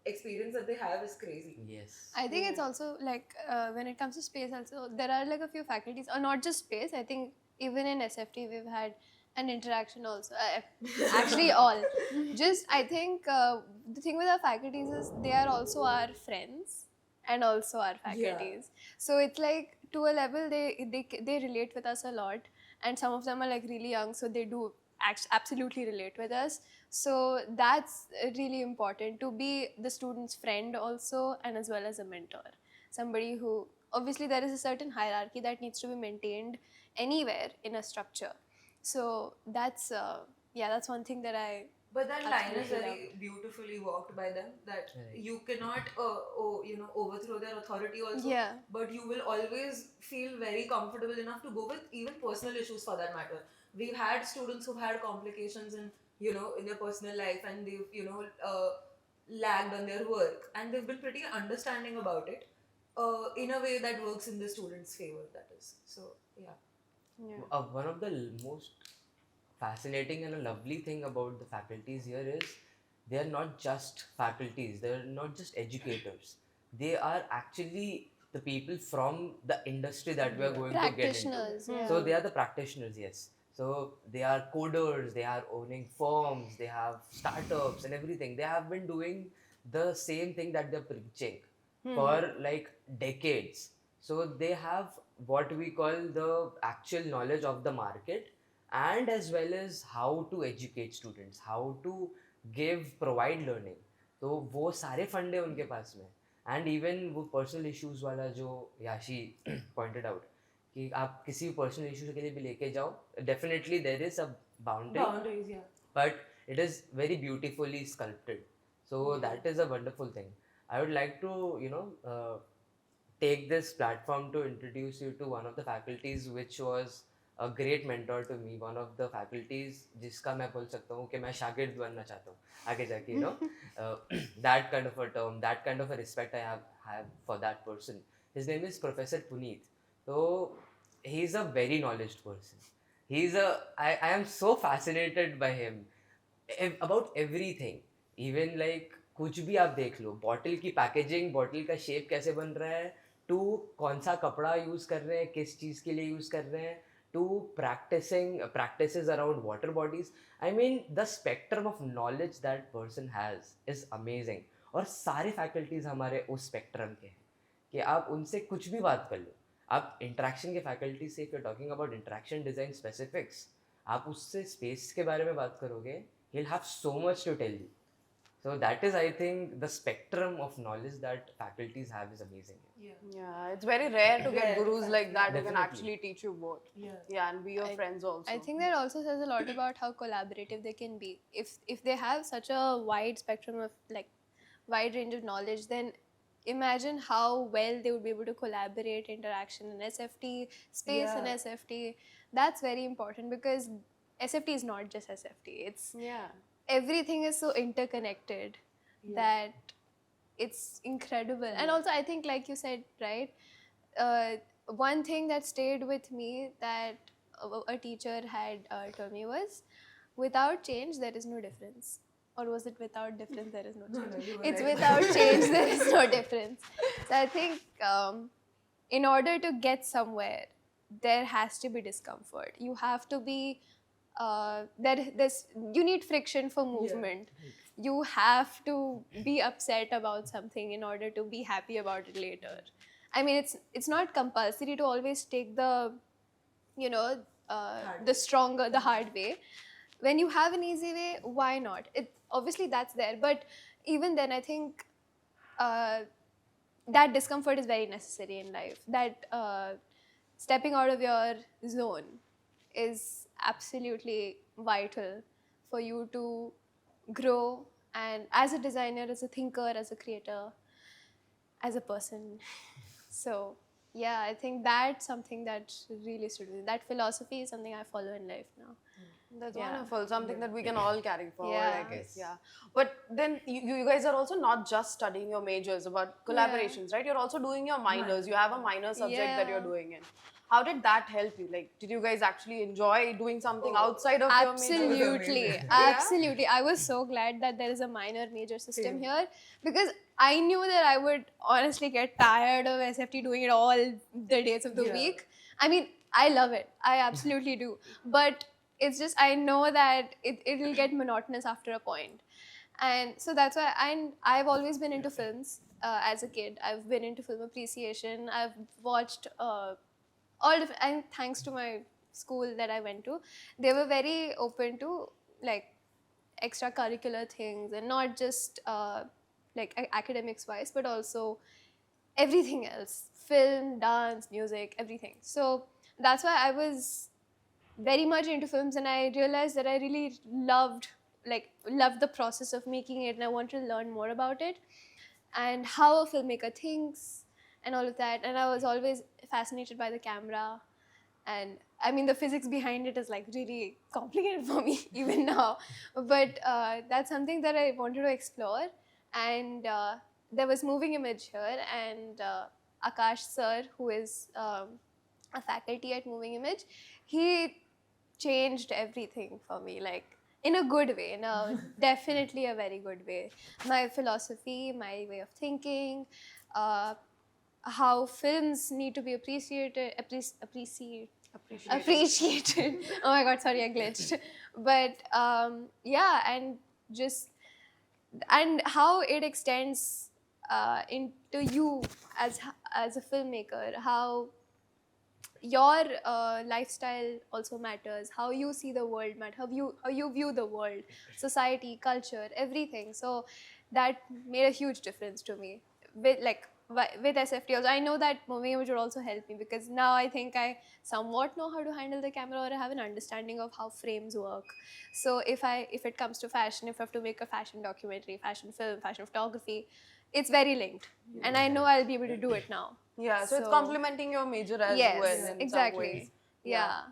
experience that they have is crazy. Yes. I think it's also like when it comes to space, also there are like a few faculties, or not just space. I think even in SFT we've had an interaction also. Actually, all. Just I think the thing with our faculties is they are also our friends and also our faculties. So it's like to a level they relate with us a lot, and some of them are like really young, so they do absolutely relate with us. So that's really important to be the student's friend also, and as well as a mentor, somebody who, obviously there is a certain hierarchy that needs to be maintained anywhere in a structure. So that's that's one thing that I But that line is absolutely very beautifully walked by them. That Right. you cannot, you know, overthrow their authority also. Yeah. But you will always feel very comfortable enough to go with even personal issues, for that matter. We've had students who've had complications in, you know, in their personal life, and they've, you know, lagged on their work, and they've been pretty understanding about it, in a way that works in the student's favor. That is so. Yeah. Yeah. One of the most fascinating and a lovely thing about the faculties here is they are not just faculties, they're not just educators. They are actually the people from the industry that we are going to get into. practitioners. Yeah. So they are the practitioners, yes. So they are coders, they are owning firms, they have startups and everything. They have been doing the same thing that they're preaching for like decades. So they have what we call the actual knowledge of the market, and as well as how to educate students, how to provide learning. तो वो सारे फंडे उनके पास में, and even वो personal issues वाला जो याशी पॉइंटेड आउट कि आप किसी भी पर्सनल इश्यूज के लिए भी लेके जाओ, definitely there is a boundary, Boundaries, yeah. but it is very beautifully sculpted. So that is a wonderful thing. I would like to, you know, take this platform to introduce you to one of the faculties which was a great mentor to me. One of the faculties जिसका मैं बोल सकता हूँ कि मैं शागिर्द बनना चाहता हूँ आगे जाके, you know, that kind of a term, that kind of a respect I have for that person. His name is Professor Puneet. So he's a very knowledge person. I am so fascinated by him about everything. Even like कुछ भी आप देख लो, bottle की packaging, bottle का shape कैसे बन रहा है, टू कौन सा कपड़ा यूज़ कर रहे हैं, किस चीज़ के लिए यूज़ कर रहे हैं, to practices around water bodies. I mean, the spectrum of knowledge that person has is amazing. और सारे फैकल्टीज हमारे उस स्पेक्ट्रम के हैं कि आप उनसे कुछ भी बात कर लो. आप इंटरेक्शन के फैकल्टी से, if you talking about interaction design specifics, आप उससे स्पेस के बारे में बात करोगे, he'll have so much to tell you. So that is, I think, the spectrum of knowledge that faculties have is amazing. Yeah, it's very rare to get Rare, gurus like that who can Definitely. actually teach you both. Yeah. And be your friends also. I think that also says a lot about how collaborative they can be. If they have such a wide spectrum of like wide range of knowledge, then imagine how well they would be able to collaborate, interaction in SFT, space in Yeah. SFT. That's very important because SFT is not just SFT. It's Yeah. everything is so interconnected that it's incredible. And also, I think, like you said, right, one thing that stayed with me that a teacher had told me was, without change, there is no difference. Or was it without difference, there is no change? no, you were It's right. without change, there is no difference. So I think in order to get somewhere, there has to be discomfort. You have to be you need friction for movement. You have to be upset about something in order to be happy about it later. I mean, it's not compulsory to always take the, you know, the hard way. When you have an easy way, why not? It obviously that's there, but even then, I think that discomfort is very necessary in life. That stepping out of your zone is absolutely vital for you to grow, and as a designer, as a thinker, as a creator, as a person. So yeah, I think that's something that really stood with me. That philosophy is something I follow in life now. That's Yeah. wonderful. Something that we can all carry forward, I Yeah. guess. Yeah. But then you guys are also not just studying your majors about collaborations, right? You're also doing your minors. You have a minor subject that you're Yeah. doing in. How did that help you? Like, did you guys actually enjoy doing something outside of your major? Absolutely, amazing. absolutely. I was so glad that there is a minor major system here, because I knew that I would honestly get tired of SFT doing it all the days of the Yeah. week. I mean, I love it. I absolutely do. But it's just, I know that it'll get monotonous after a point. And so that's why I've always been into films as a kid. I've been into film appreciation. I've watched all different, and thanks to my school that I went to, they were very open to like extracurricular things, and not just academics wise, but also everything else: film, dance, music, everything. So that's why I was very much into films, and I realized that I really loved the process of making it, and I wanted to learn more about it and how a filmmaker thinks and all of that. And I was always fascinated by the camera, and I mean, the physics behind it is like really complicated for me even now, but that's something that I wanted to explore. And there was Moving Image here, and Akash sir, who is a faculty at Moving Image, he changed everything for me, like in a good way, in a definitely a very good way. My philosophy, my way of thinking, uh, how films need to be appreciated. Oh my god, sorry, I glitched. But yeah, and just, and how it extends into you as a filmmaker, how your lifestyle also matters, how you see the world matters, how you view the world, society, culture, everything. So that made a huge difference to me with SFT also. I know that Moving Image would also help me, because now I think I somewhat know how to handle the camera, or I have an understanding of how frames work. So if it comes to fashion, if I have to make a fashion documentary, fashion film, fashion photography, it's very linked, and I know I'll be able to do it now. Yeah, so it's complementing your major as Yes, well in exactly. some ways. Yeah.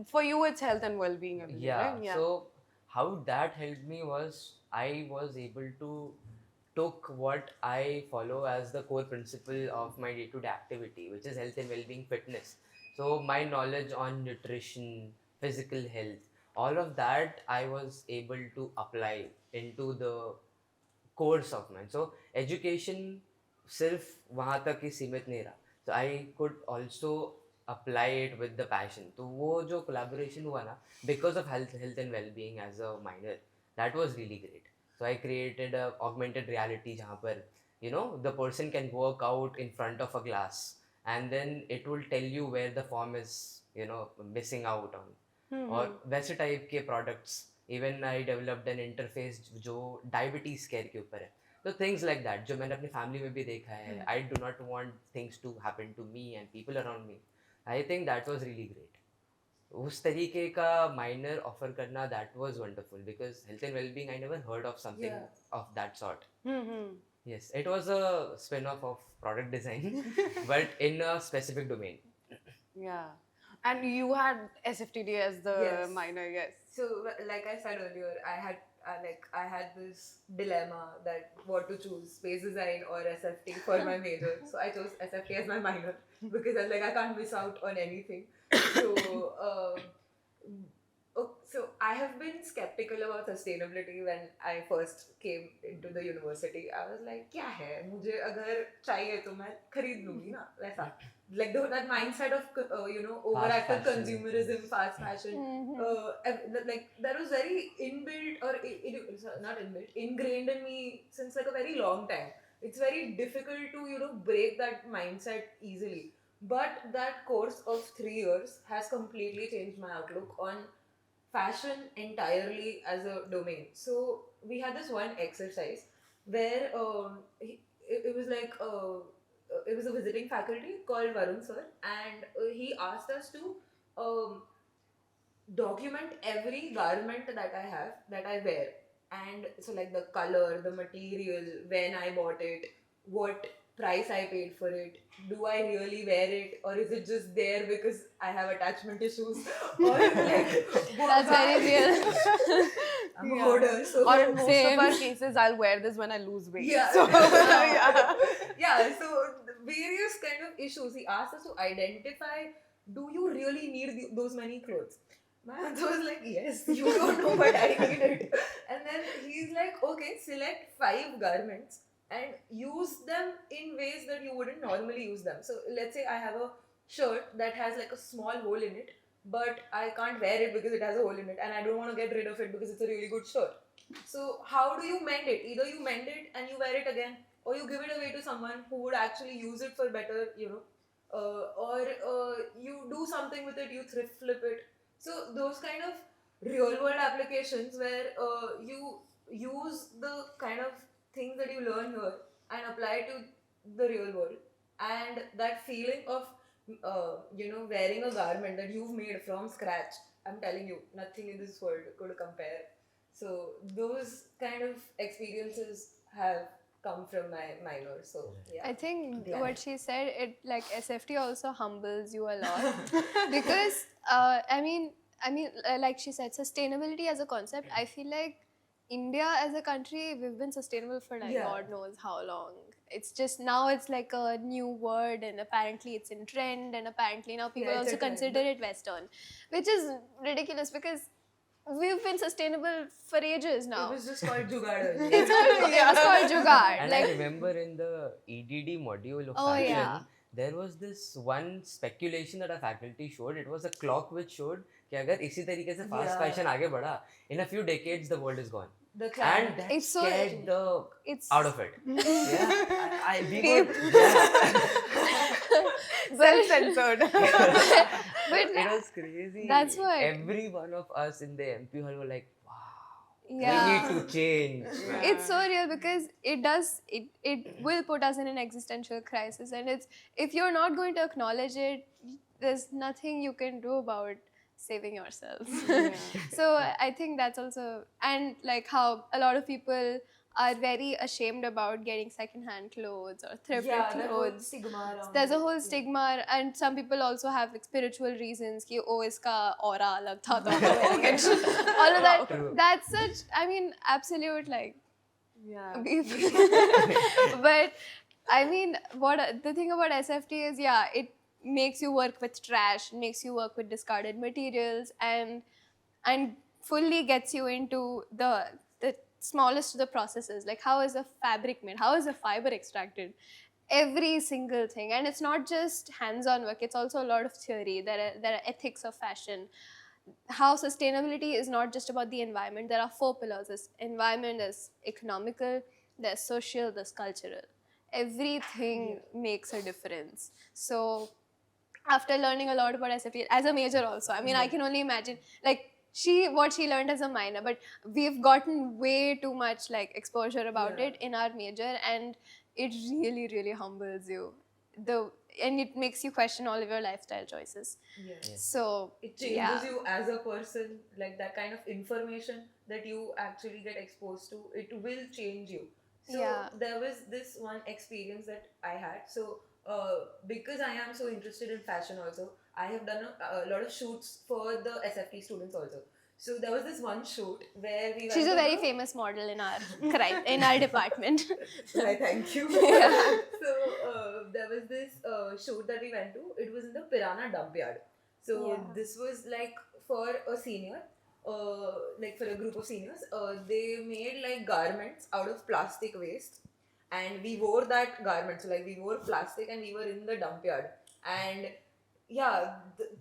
For you, it's health and well-being, I believe, Yeah. right? So how that helped me was I was able to took what I follow as the core principle of my day-to-day activity, which is health and well-being, fitness. So my knowledge on nutrition, physical health, all of that I was able to apply into the course of mine. So education सिर्फ वहाँ तक ही सीमित नहीं रहा. So I could also apply it with the passion. तो वो जो collaboration हुआ ना, because of health and well-being as a minor, that was really great. So I created a augmented reality जहाँ पर the person can work out in front of a glass, and then it will tell you where the form is missing out on. और वैसे type के products, even I developed N interface जो diabetes care के ऊपर है. तो things like that जो मैंने अपनी फैमिली में भी देखा है. I do not want things to happen to me and people around me. I think that was really great. उस तरीके का माइनर ऑफर करना, that was wonderful, because health and wellbeing I never heard of something of that sort. Yes, it was a spin-off of product design, but in a specific domain. Yeah. And you had SFTD as the Yes. minor, yes. So, like I said earlier, I had I had this dilemma that what to choose, space design or SFT for my major. So I chose SFT as my minor because I was like I can't miss out on anything. So so I have been skeptical about sustainability when I first came into the university. I was like, क्या है मुझे अगर चाहिए तो मैं खरीद लूँगी ना वैसा. Like that mindset of overactive fashion. consumerism, fast fashion. Like that was very inbuilt or not inbuilt, ingrained in me since like a very long time. It's very difficult to break that mindset easily. But that course of 3 years has completely changed my outlook on fashion entirely as a domain. So we had this one exercise where it was like it was a visiting faculty called Varun sir, and he asked us to document every garment that I have that I wear, and so like the color, the material, when I bought it, what price I paid for it, do I really wear it, or is it just there because I have attachment issues, or like That's very real. I'm a hoarder, so Or in most Same. of our cases, I'll wear this when I lose weight. yeah. So, yeah. Yeah, so various kind of issues. He asked us to identify, do you really need those many clothes? My answer was like, yes, you don't know, but I need it. And then he's like, okay, select 5 garments and use them in ways that you wouldn't normally use them. So let's say I have a shirt that has like a small hole in it, but I can't wear it because it has a hole in it, and I don't want to get rid of it because it's a really good shirt. So how do you mend it? Either you mend it and you wear it again, or you give it away to someone who would actually use it for better, or you do something with it, you thrift flip it. So those kind of real world applications where you use the kind of things that you learn here and apply to the real world, and that feeling of wearing a garment that you've made from scratch. I'm telling you, nothing in this world could compare. So those kind of experiences have come from my minor. So yeah. I think Yeah. what she said, it like SFT also humbles you a lot because like she said, sustainability as a concept. I feel like India as a country, we've been sustainable for like Yeah. God knows how long. It's just now it's like a new word, and apparently it's in trend, and apparently now people Yeah, it's a also trend. consider it Western, which is ridiculous because we've been sustainable for ages now. It was just called Jugaad earlier. It's called Jugaad. And Like, I remember in the EDD module of Oh, fashion, yeah. there was this one speculation that our faculty showed. It was a clock which showed कि अगर इसी तरीके से fast Yeah. fashion आगे बढ़ा, in a few decades the world is gone. The And clan. that It's so- scared the it's out of it. Yeah, we got, yeah. Self-censored. but It was crazy. That's what- Every one of us in the MP hall were like, wow, yeah. we need to change. It's so real because it will put us in an existential crisis, and it's if you're not going to acknowledge it, there's nothing you can do about saving yourself. So I think that's also, and like how a lot of people are very ashamed about getting secondhand clothes or thrifted Yeah, that whole clothes. stigma around There's a it. whole stigma, and some people also have like spiritual reasons कि oh इसका aura अलग था तो वो can all of that. True. That's such, I mean, absolute like Yeah. beef. But I mean, what the thing about SFT is, yeah, it makes you work with trash, makes you work with discarded materials, and fully gets you into the smallest of the processes. Like how is a fabric made? How is a fiber extracted? Every single thing, and it's not just hands-on work. It's also a lot of theory. There are ethics of fashion. How sustainability is not just about the environment. There are 4 pillars. There's environment, there's economical, there's social, there's cultural. Everything makes a difference. So after learning a lot about SFT as a major also, I mean, I can only imagine like what she learned as a minor, but we've gotten way too much like exposure about Yeah. it in our major, and it really, really humbles you. And it makes you question all of your lifestyle choices. Yeah. So It changes you as a person, like that kind of information that you actually get exposed to, it will change you. So Yeah. there was this one experience that I had. So because I am so interested in fashion also, I have done a lot of shoots for the SFT students also. So there was this one shoot where we She's went a to very the- famous model in our department. Why, thank you. So there was this shoot that we went to. It was in the Piranha dump yard. So Yeah. this was like for a senior, like for a group of seniors. They made like garments out of plastic waste, and we wore that garment. So like we wore plastic, and we were in the dump yard. And yeah,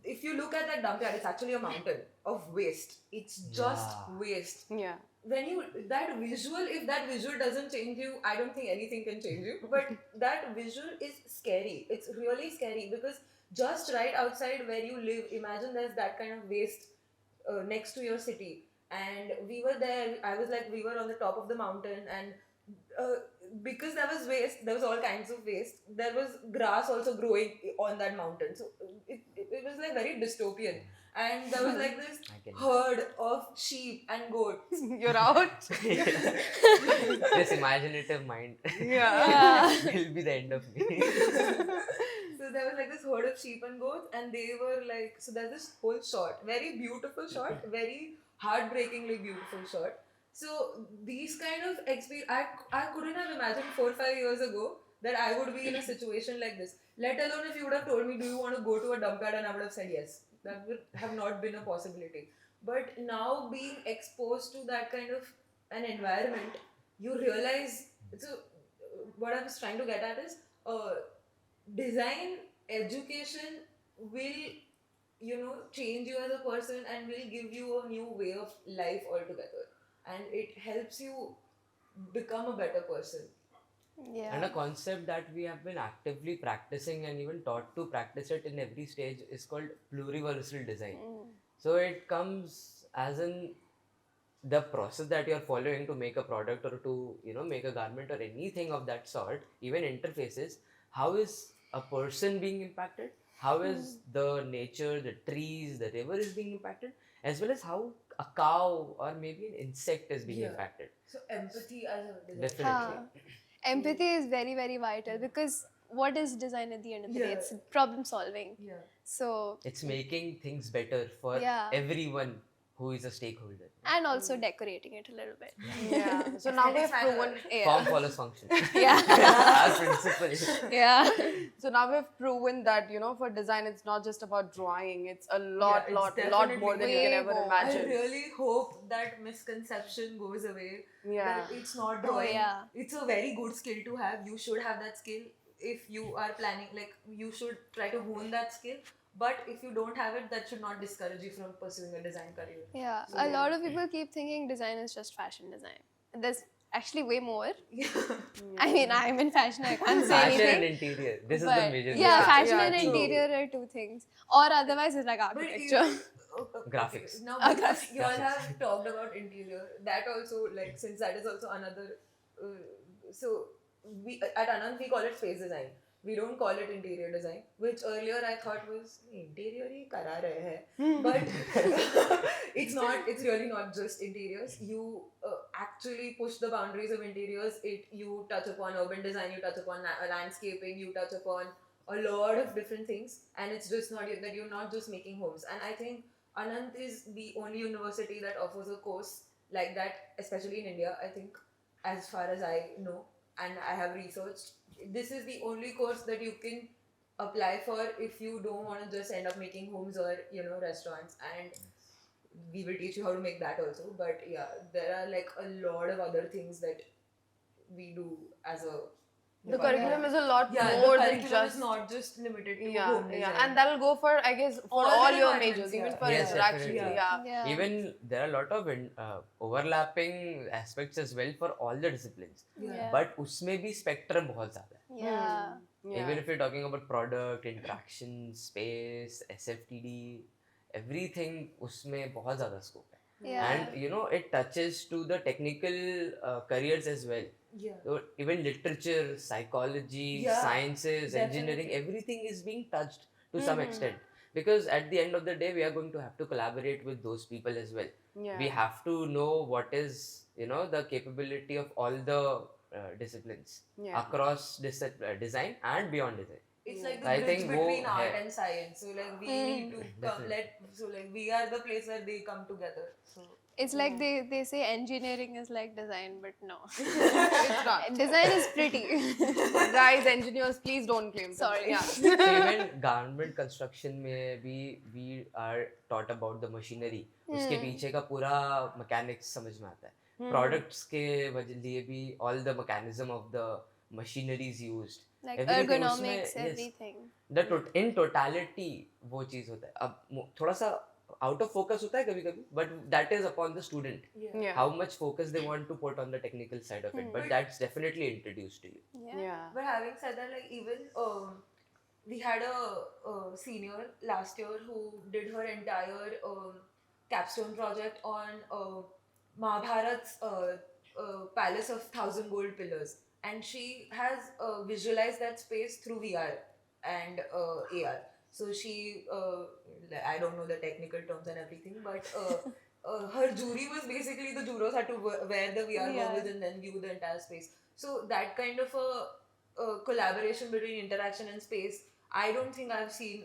if you look at that dump yard, it's actually a mountain of waste. It's just Yeah. waste. Yeah. When you that visual, if that visual doesn't change you, I don't think anything can change you. But that visual is scary. It's really scary because just right outside where you live, imagine there's that kind of waste next to your city. And we were there. I was like, we were on the top of the mountain, and because there was waste, there was all kinds of waste. There was grass also growing on that mountain. So it was like very dystopian. And there was like this I can herd of sheep and goats. You're out. This imaginative mind Yeah. will be the end of me. So there was like this herd of sheep and goats, and they were like, so there's this whole shot, very beautiful shot, very heartbreakingly beautiful shot. So these kind of experience, I couldn't have imagined 4 or 5 years ago that I would be in a situation like this. Let alone if you would have told me, do you want to go to a dump yard, and I would have said yes. That would have not been a possibility. But now being exposed to that kind of an environment, you realize. So what I was trying to get at is, design education will, change you as a person and will give you a new way of life altogether, and it helps you become a better person. Yeah. And a concept that we have been actively practicing and even taught to practice it in every stage is called pluriversal design. So it comes as in the process that you're following to make a product or to make a garment or anything of that sort, even interfaces. How is a person being impacted? How is the nature, the trees, the river is being impacted, as well as how a cow or maybe an insect is being Yeah. impacted. So empathy as a designer. Definitely. Empathy is very, very vital because what is design at the end of the day? Yeah. It's problem solving. Yeah. So, It's making things better for Yeah. everyone who is a stakeholder. and also decorating it a little bit. Yeah. So now we've Aesthetics proven. Yeah. Form follows function. Yeah. Our principle. Yeah. So now we've proven that for design, it's not just about drawing. It's a lot, it's lot definitely more than you way can ever more. I imagine. really hope that misconception goes away. Yeah. That it's not drawing. yeah. It's a very good skill to have. You should have that skill if you are planning. Like, you should try to hone that skill. But if you don't have it, that should not discourage you from pursuing a design career. Yeah. So, A lot of people keep thinking design is just fashion design. There's actually way more. I mean, I'm in fashion, I can't say Fashion and anything. interior. This is But the major yeah, difference. fashion Yeah, and true. interior are two things. Or otherwise, it's like But architecture. Graphics. Now, because you all have talked about interior, that also, like, since that is also another. So we at Anand we call it space design. We don't call it interior design, which earlier I thought was interior hi kara rahe hai. But it's not. It's really not just interiors. You actually push the boundaries of interiors. You touch upon urban design. You touch upon landscaping. You touch upon a lot of different things, and it's just not that you're not just making homes. And I think Anand is the only university that offers a course like that, especially in India. I think, as far as I know, and I have researched, this is the only course that you can apply for if you don't want to just end up making homes or restaurants. And we will teach you how to make that also. But yeah, there are like a lot of other things that we do as a The curriculum is a lot yeah, more the than curriculum just. is not just limited to Yeah, home yeah, design. and that'll go for, I guess, for All all the your departments, majors, even yeah. for Yes, interaction. definitely. Yeah. Yeah. Even there are a lot of overlapping aspects as well for all the disciplines. Yeah. But उसमें भी spectrum बहुत ज़्यादा है. Yeah. Yeah. Even if you're talking about product, interaction, space, SFTD, everything उसमें बहुत ज़्यादा scope है. Yeah. And it touches to the technical careers as well. Yeah. So even literature, psychology, Yeah, sciences, engineering, definitely. everything is being touched to some extent. Because at the end of the day, we are going to have to collaborate with those people as well. Yeah. We have to know what is, the capability of all the disciplines Yeah. across design and beyond design. It's like I the bridge think between वो art है. and science. So like we need to come. We are the place where they come together. So It's like they say engineering is like design, but no. It's not. Design is pretty. Guys, engineers, please don't claim. Sorry. Yeah. So even garment construction में भी we are taught about the machinery. उसके पीछे का पूरा mechanics समझ में आता है. Products के लिए भी all the mechanism of the machinery is used. Like Everything ergonomics, उसमें, yes. everything. In totality वो चीज होता है. अब थोड़ा सा out of focus होता है कभी-कभी, but that is upon the student. Yeah. How much focus they want to put on the technical side of it, but that's definitely introduced to you. Yeah. But having said that, like even we had a senior last year who did her entire capstone project on Mahabharat's palace of 1,000 gold pillars, and she has visualized that space through VR and AR. So she, I don't know the technical terms and everything, but her jury was basically the jurors had to wear the VR goggles and then view the entire space. So that kind of a collaboration between interaction and space, I don't think I've seen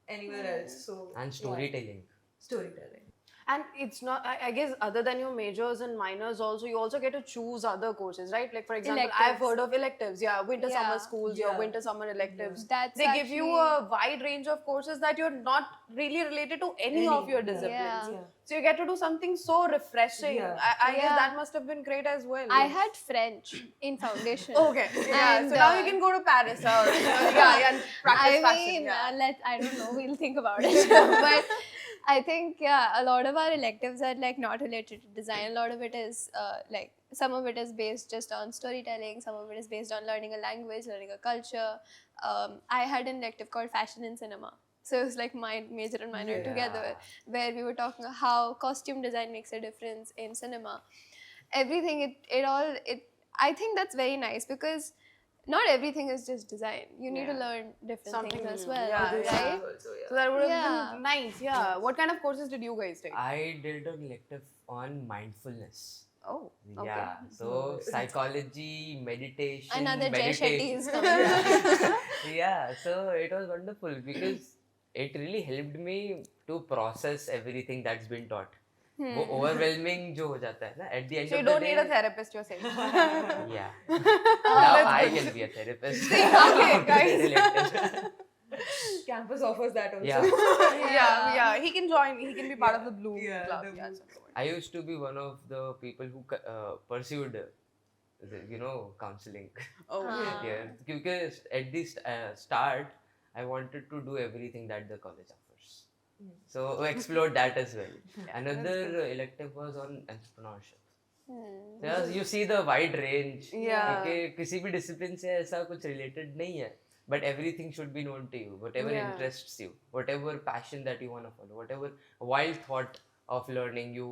anywhere else. So And storytelling. storytelling. And it's not, I guess, other than your majors and minors, also, you also get to choose other courses, right? Like, for example, I've Electives. heard of electives, winter Yeah. summer schools, your Yeah. winter summer electives. That's They give you actually- a wide range of courses that you're not really related to any of your disciplines. Yeah. So you get to do something so refreshing. Yeah. I guess Yeah. that must have been great as well. I had French in foundation. Okay, yeah. And, So now you can go to Paris or and practice I fashion. mean, Yeah. I don't know. We'll think about it. But I think a lot of our electives are like not related to design. A lot of it is like some of it is based just on storytelling. Some of it is based on learning a language, learning a culture. I had an elective called fashion and cinema. So it was like my major and minor together, where we were talking about how costume design makes a difference in cinema. Everything, I think that's very nice because not everything is just design. You need to learn different Something things as new. well, Yeah, right? Also, So that would have Yeah. been nice. Yeah. What kind of courses did you guys take? I did an elective on mindfulness. Oh. Okay. Yeah, so psychology, meditation, Another Jay Shetty meditation. is coming. Yeah, so it was wonderful because it really helped me to process everything that's been taught. वो overwhelming जो हो जाता है ना at the end So you of the don't day. need a therapist, you're saying. Yeah. Now I can be a therapist. Okay, guys. Related. campus offers that also. Yeah. Yeah. He can join. He can be part of the Blue Yeah, Club. the Yeah, Blue so- I used to be one of the people who pursued, counseling. Oh. Yeah, because at the start, I wanted to do everything that the college offers. So I explored that as well. Another elective was on entrepreneurship. Yeah, you see the wide range. Yeah. Okay, किसी भी discipline से ऐसा कुछ related नहीं है. But everything should be known to you. Whatever Yeah. interests you, whatever passion that you want to follow, whatever wild thought of learning you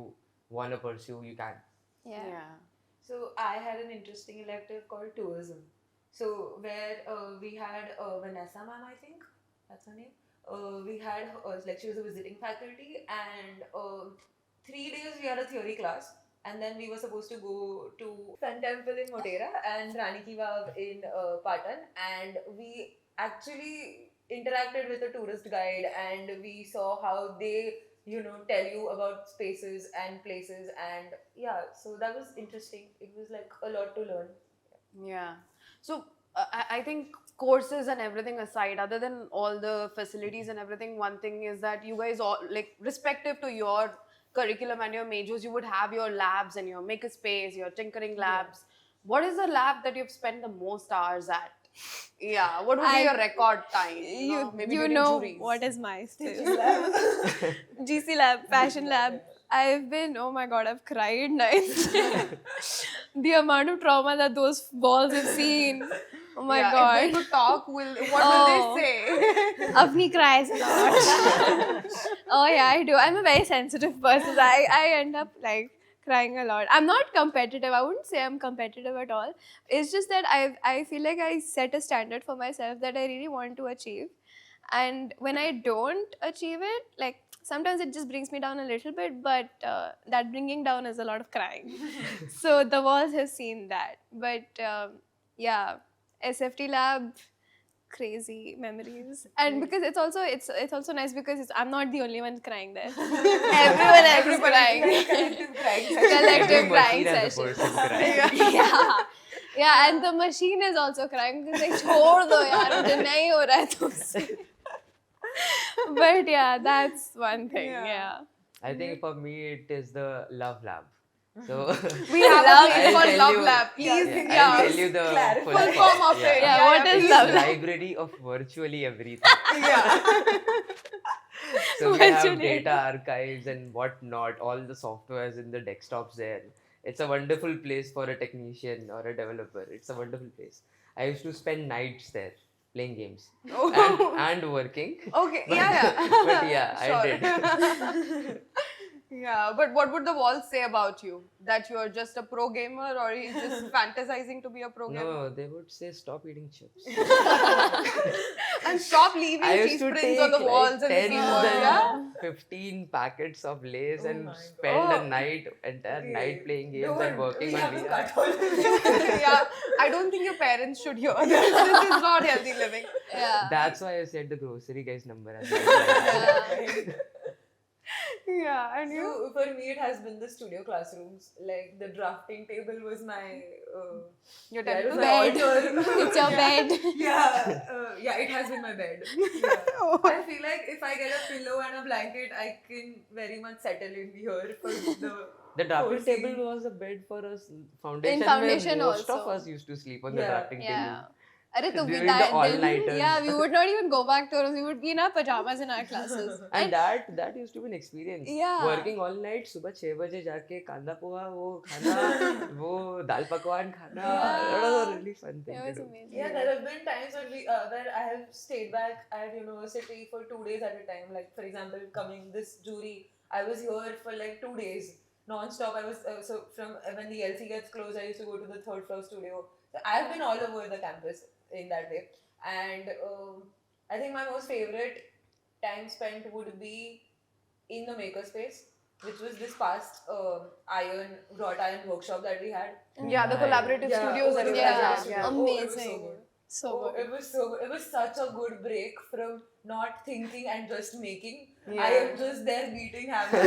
want to pursue, you can. Yeah. So I had an interesting elective called tourism. So where we had Vanessa ma'am, I think that's her name. We had like she was a visiting faculty, and 3 days we had a theory class, and then we were supposed to go to Sun Temple in Motera and Rani Ki Vav in Patan, and we actually interacted with a tourist guide, and we saw how they tell you about spaces and places, and yeah, so that was interesting. It was like a lot to learn. Yeah. So I think courses and everything aside, other than all the facilities and everything, one thing is that you guys all, like, respective to your curriculum and your majors, you would have your labs and your makerspace, your tinkering labs. What is the lab that you've spent the most hours at? Yeah. What would be your record time? Maybe You during know juries. what is my space. GC lab, fashion lab. I've been, oh my god, I've cried nights. The amount of trauma that those balls have seen. Oh my Yeah, god. if they could talk, what Oh. will they say? Avni cries a lot. Oh yeah, I do. I'm a very sensitive person. I end up like crying a lot. I'm not competitive. I wouldn't say I'm competitive at all. It's just that I feel like I set a standard for myself that I really want to achieve. And when I don't achieve it, like sometimes it just brings me down a little bit, but that bringing down is a lot of crying. So the walls have seen that. But yeah, SFT lab, crazy memories, and because it's also nice because I'm not the only one crying there. Everyone else is crying. Collective crying session. Collective Every crying machine has a session. person crying. Yeah, and the machine is also crying because like छोड़ दो यार मुझे नहीं हो रहा है तुमसे. But yeah, that's one thing. Yeah. I think for me it is the Love Lab. So We have a Love place I'll called tell Love you- Lab. Please, yeah, I'll tell you the Clarify. full Full form of it. Yeah, what is It's Love Lab? library of virtually everything. Yeah. So we have Virtually data archives and whatnot, all the softwares in the desktops there. It's a wonderful place for a technician or a developer. It's a wonderful place. I used to spend nights there playing games and working. Okay. Yeah. But yeah, I Sure. did. Yeah, but what would the walls say about you? That you're just a pro gamer, or you're just fantasizing to be a pro gamer? No, they would say stop eating chips. And stop leaving I used cheese to prints take on the like walls and the 10 keyboard. Yeah. and 15 packets of Lays Oh and my spend God. a night, entire night playing games Dude, and working we on have to VR. cut all this. Yeah, I don't think your parents should hear this. This is not healthy living. Yeah. That's why I said the grocery guy's number as well. Yeah, and you? So for me, it has been the studio classrooms. Like the drafting table was my. Your yeah, it was temple? my Bed. altar. It's your bed. Yeah, it has been my bed. Yeah. I feel like if I get a pillow and a blanket, I can very much settle in here for the. The drafting cozy- table was a bed for us foundation. foundation where most of also. us used to sleep on the Yeah. drafting Yeah. table. Arre, to During we the that, all-nighters. yeah, we would not even go back to our rooms. We would be in our pajamas in our classes. And that used to be an experience. Yeah. Working all night, सुबह 6 बजे जाके कांदा पोहा वो खाना, वो दाल पकवान खाना. That was a really fun thing It to was do. amazing. Yeah, there have been times when where I have stayed back at university for 2 days at a time. Like for example, coming this jury, I was here for like 2 days non-stop. I was so from when the LC gets closed, I used to go to the third floor studio. So I've been all over the campus in that way, and I think my most favorite time spent would be in the makerspace, which was this past wrought iron workshop that we had. Yeah, the Nice. collaborative Yeah, studios that you guys Yeah, have. Yeah. amazing. So Oh, good. it was so good. It was such a good break from not thinking and just making. Yeah. I am just there beating hammer.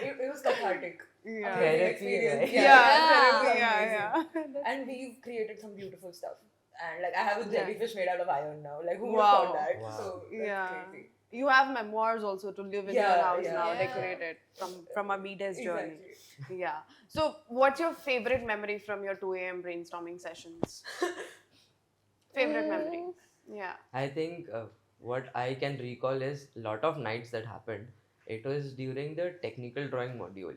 It was cathartic. Yeah. Amazing Therapy, experience. right? Yeah, Yeah. therapy, Amazing. yeah. And we've created some beautiful stuff. And like I have a Yeah. jellyfish made out of iron now. Like who would Wow. have thought that? Wow. So that's Yeah. crazy. You have memoirs also to live in Yeah, your house yeah. now, Yeah. decorated from Amida's journey. Exactly. Yeah. So, what's your favorite memory from your 2 a.m. brainstorming sessions? Favorite memory? Yeah. I think what I can recall is a lot of nights that happened. It was during the technical drawing module.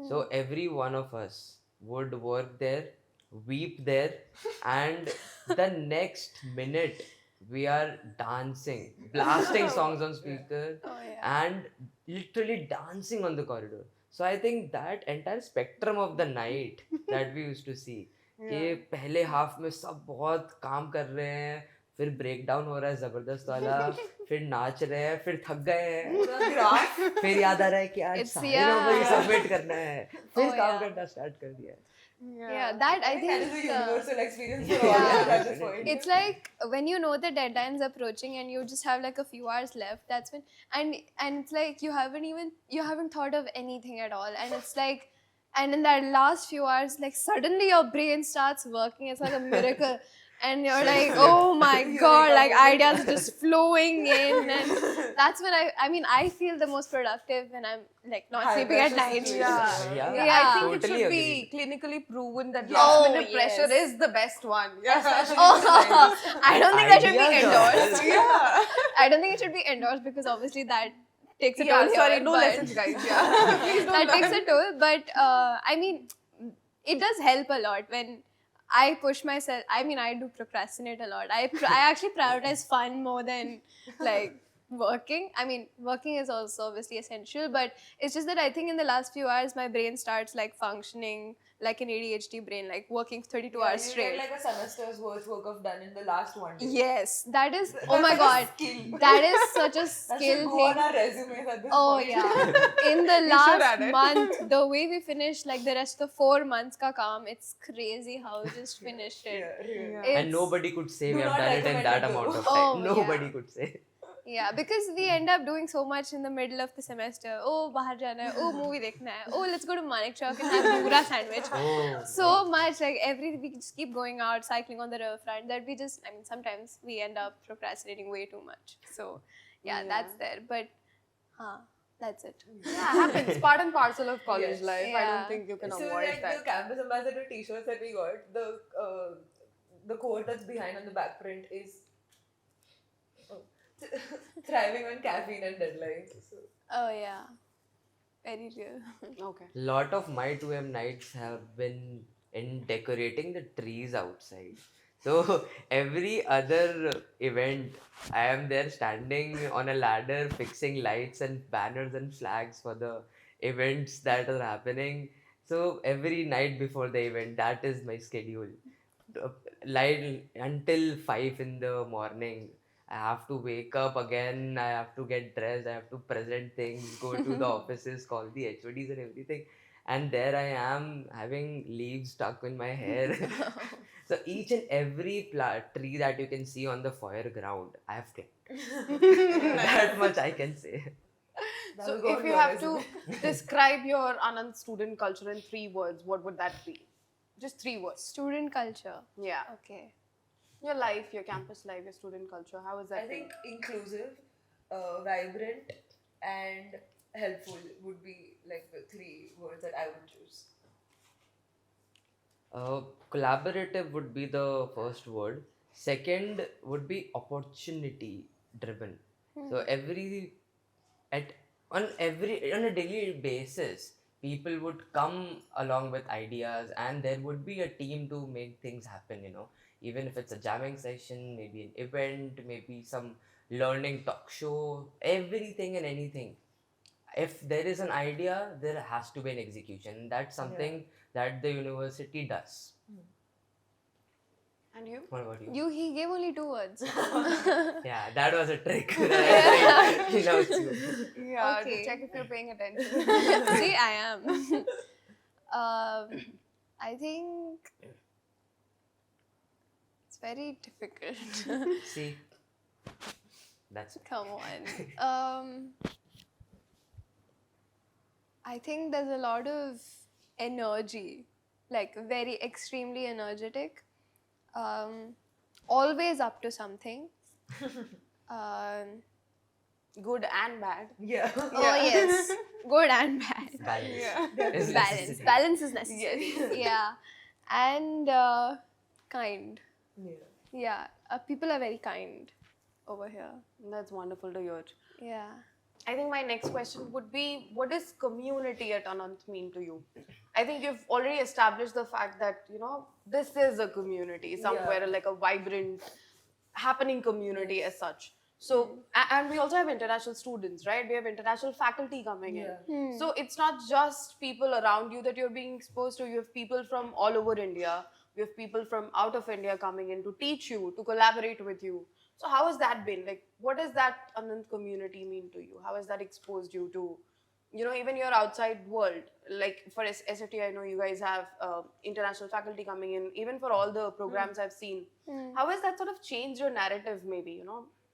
So every one of us would work there, weep there, and the next minute we are dancing, blasting songs on speaker, Oh yeah. and literally dancing on the corridor. So I think that entire spectrum of the night that we used to see, कि पहले half में सब बहुत काम कर रहे हैं, फिर ब्रेक डाउन हो रहा है जबरदस्त वाला, फिर नाच रहे हैं, फिर थक गए हैं, पूरा graph. फिर याद आ रहा है कि आज It's- 9:30 yeah. सबमिट करना है, फिर Oh, काम yeah. करना स्टार्ट कर दिया है. Yeah, that I I think that is a think universal experience for all Yeah. of us at this point. it's like when you know the deadline's approaching and you just have like a few hours left. That's when and it's like you haven't thought of anything at all, and it's like. And in that last few hours, like suddenly your brain starts working. It's like a miracle. And you're like, oh my god, like ideas just flowing in. And that's when I feel the most productive when I'm like not High sleeping at pressure night. situation. Yeah. Yeah, I think Totally it should agreed. be clinically proven that Yeah. last Oh, minute pressure yes. is the best one. Yeah. Oh, I don't think that should be Ideas are endorsed. Yeah. I don't think it should be endorsed because obviously that takes a Yeah, toll sorry, here, no but- lessons, guys. Yeah. Please don't that takes learn. a toll, but I mean, it does help a lot when I push myself. I mean, I do procrastinate a lot. I actually prioritize fun more than like working. I mean, working is also obviously essential, but it's just that I think in the last few hours my brain starts like functioning like an ADHD brain, like working 32 hours you straight. get like a semester's work of done in the last one day. Yes, that is. That's Oh my like a god, skill. that is such a That skill should go thing. on our resumes at this Oh point. yeah. In the should last add it. month, the way we finished like the rest of the 4 months ka kaam, it's crazy how we just finished it. Yeah, really. Yeah. And It's- nobody could say Do we have not done it in recommend that it, amount though. of time. Oh, Nobody yeah. could say. Yeah, because we end up doing so much in the middle of the semester. Oh, bahar jana hai. Oh, movie dekhna hai. Oh, let's go to Manik Chowk and have Bhura sandwich. Oh, So much, like we just keep going out, cycling on the riverfront that we just, I mean, sometimes we end up procrastinating way too much. So, yeah, Yeah. that's there. But, that's it. Yeah, happens. Part and parcel of college Yes. life. I Yeah. don't think you can So avoid like that. the campus ambassador t-shirts that we got, the quote that's behind on the back print is thriving on caffeine and deadlines. So, Oh, yeah. Very real. Okay. lot of my 2M nights have been in decorating the trees outside. So every other event, I am there standing on a ladder fixing lights and banners and flags for the events that are happening. So every night before the event, that is my schedule. Light until 5 in the morning. I have to wake up again. I have to get dressed. I have to present things, go to the offices, call the HODs and everything. And there I am having leaves stuck in my hair. So each and every tree that you can see on the foyer ground, I have clipped. That much I can say. that So will go if on you your have to resume. describe your Anand student culture in 3 words, what would that be? Just 3 words. Student culture. Yeah. Okay. Your life, your campus life, your student culture. How is that? I think inclusive, vibrant, and helpful would be like the 3 words that I would choose. Collaborative would be the first word. Second would be opportunity driven. So on a daily basis, people would come along with ideas, and there would be a team to make things happen. Even if it's a jamming session, maybe an event, maybe some learning talk show, everything and anything. If there is an idea, there has to be an execution. That's something that the university does. And you? What about you? He gave only 2 words. Yeah, that was a trick. He knows you. Yeah, Okay. to check if you're paying attention. See, I am. I think it's very difficult. See, that's it. Come on. I think there's a lot of energy, like very extremely energetic, always up to something. Good and bad. Yeah. Oh yes, good and bad. Balance. Yeah. Is Balance. necessary. Balance is necessary. Yeah, and kind. Yeah. Yeah, people are very kind over here. That's wonderful to hear. Yeah. I think my next question would be, what does community at Anant mean to you? I think you've already established the fact that, this is a community somewhere, like a vibrant, happening community as such. So, and we also have international students, right? We have international faculty coming in. So it's not just people around you that you're being exposed to. You have people from all over India. You have people from out of India coming in to teach you, to collaborate with you. So how has that been? Like, what does that Anand community mean to you? How has that exposed you to, even your outside world? Like for SFT, I know you guys have international faculty coming in. Even for all the programs I've seen, how has that sort of changed your narrative? Maybe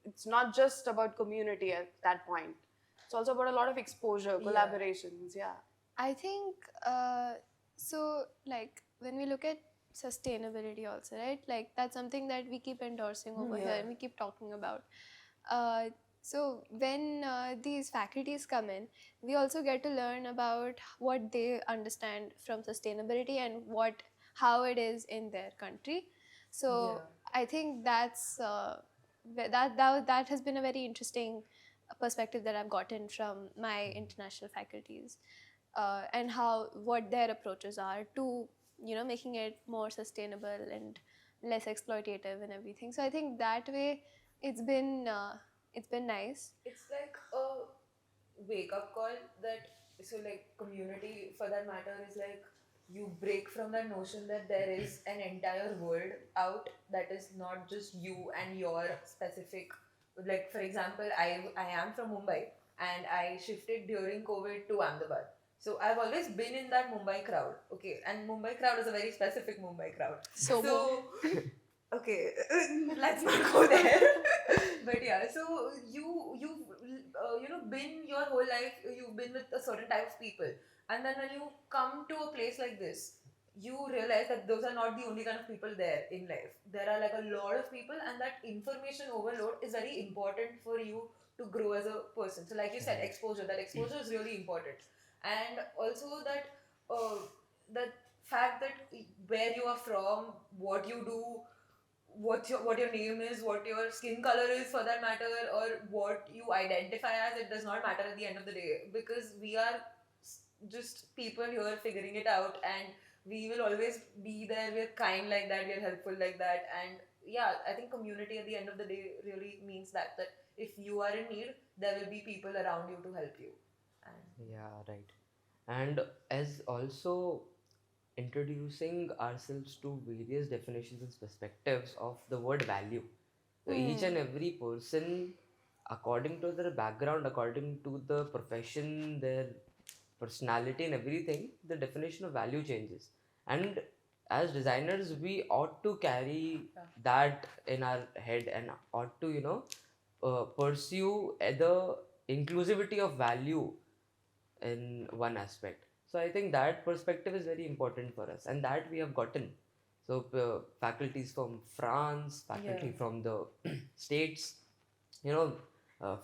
it's not just about community at that point. It's also about a lot of exposure, collaborations. Yeah. I think so. Like when we look at sustainability, also, right? Like that's something that we keep endorsing over here, and we keep talking about. So when these faculties come in, we also get to learn about what they understand from sustainability and how it is in their country. So I think that's that has been a very interesting perspective that I've gotten from my international faculties, and what their approaches are to making it more sustainable and less exploitative and everything. So I think that way it's been it's been nice. It's like a wake up call that, so like community for that matter is like you break from that notion that there is an entire world out that is not just you and your specific, like for example, I am from Mumbai and I shifted during COVID to Ahmedabad. So I've always been in that Mumbai crowd. Okay, and Mumbai crowd is a very specific Mumbai crowd. So Okay, let's not go there. But yeah, so you've been your whole life, you've been with a certain type of people, and then when you come to a place like this, you realize that those are not the only kind of people there in life. There are like a lot of people, and that information overload is very important for you to grow as a person. So like you said, exposure. That exposure is really important, and also that fact that where you are from, what you do, what your name is, what your skin color is for that matter, or what you identify as, it does not matter at the end of the day, because we are just people here figuring it out, and we will always be there. We're kind like that, we're helpful like that, and yeah, I think community at the end of the day really means that if you are in need, there will be people around you to help you. And Yeah, right. And as also introducing ourselves to various definitions and perspectives of the word value. So each and every person, according to their background, according to the profession, their personality, and everything, the definition of value changes. And as designers, we ought to carry that in our head and ought to, pursue the inclusivity of value in one aspect. So I think that perspective is very important for us, and that we have gotten. So faculties from France, faculty from the states,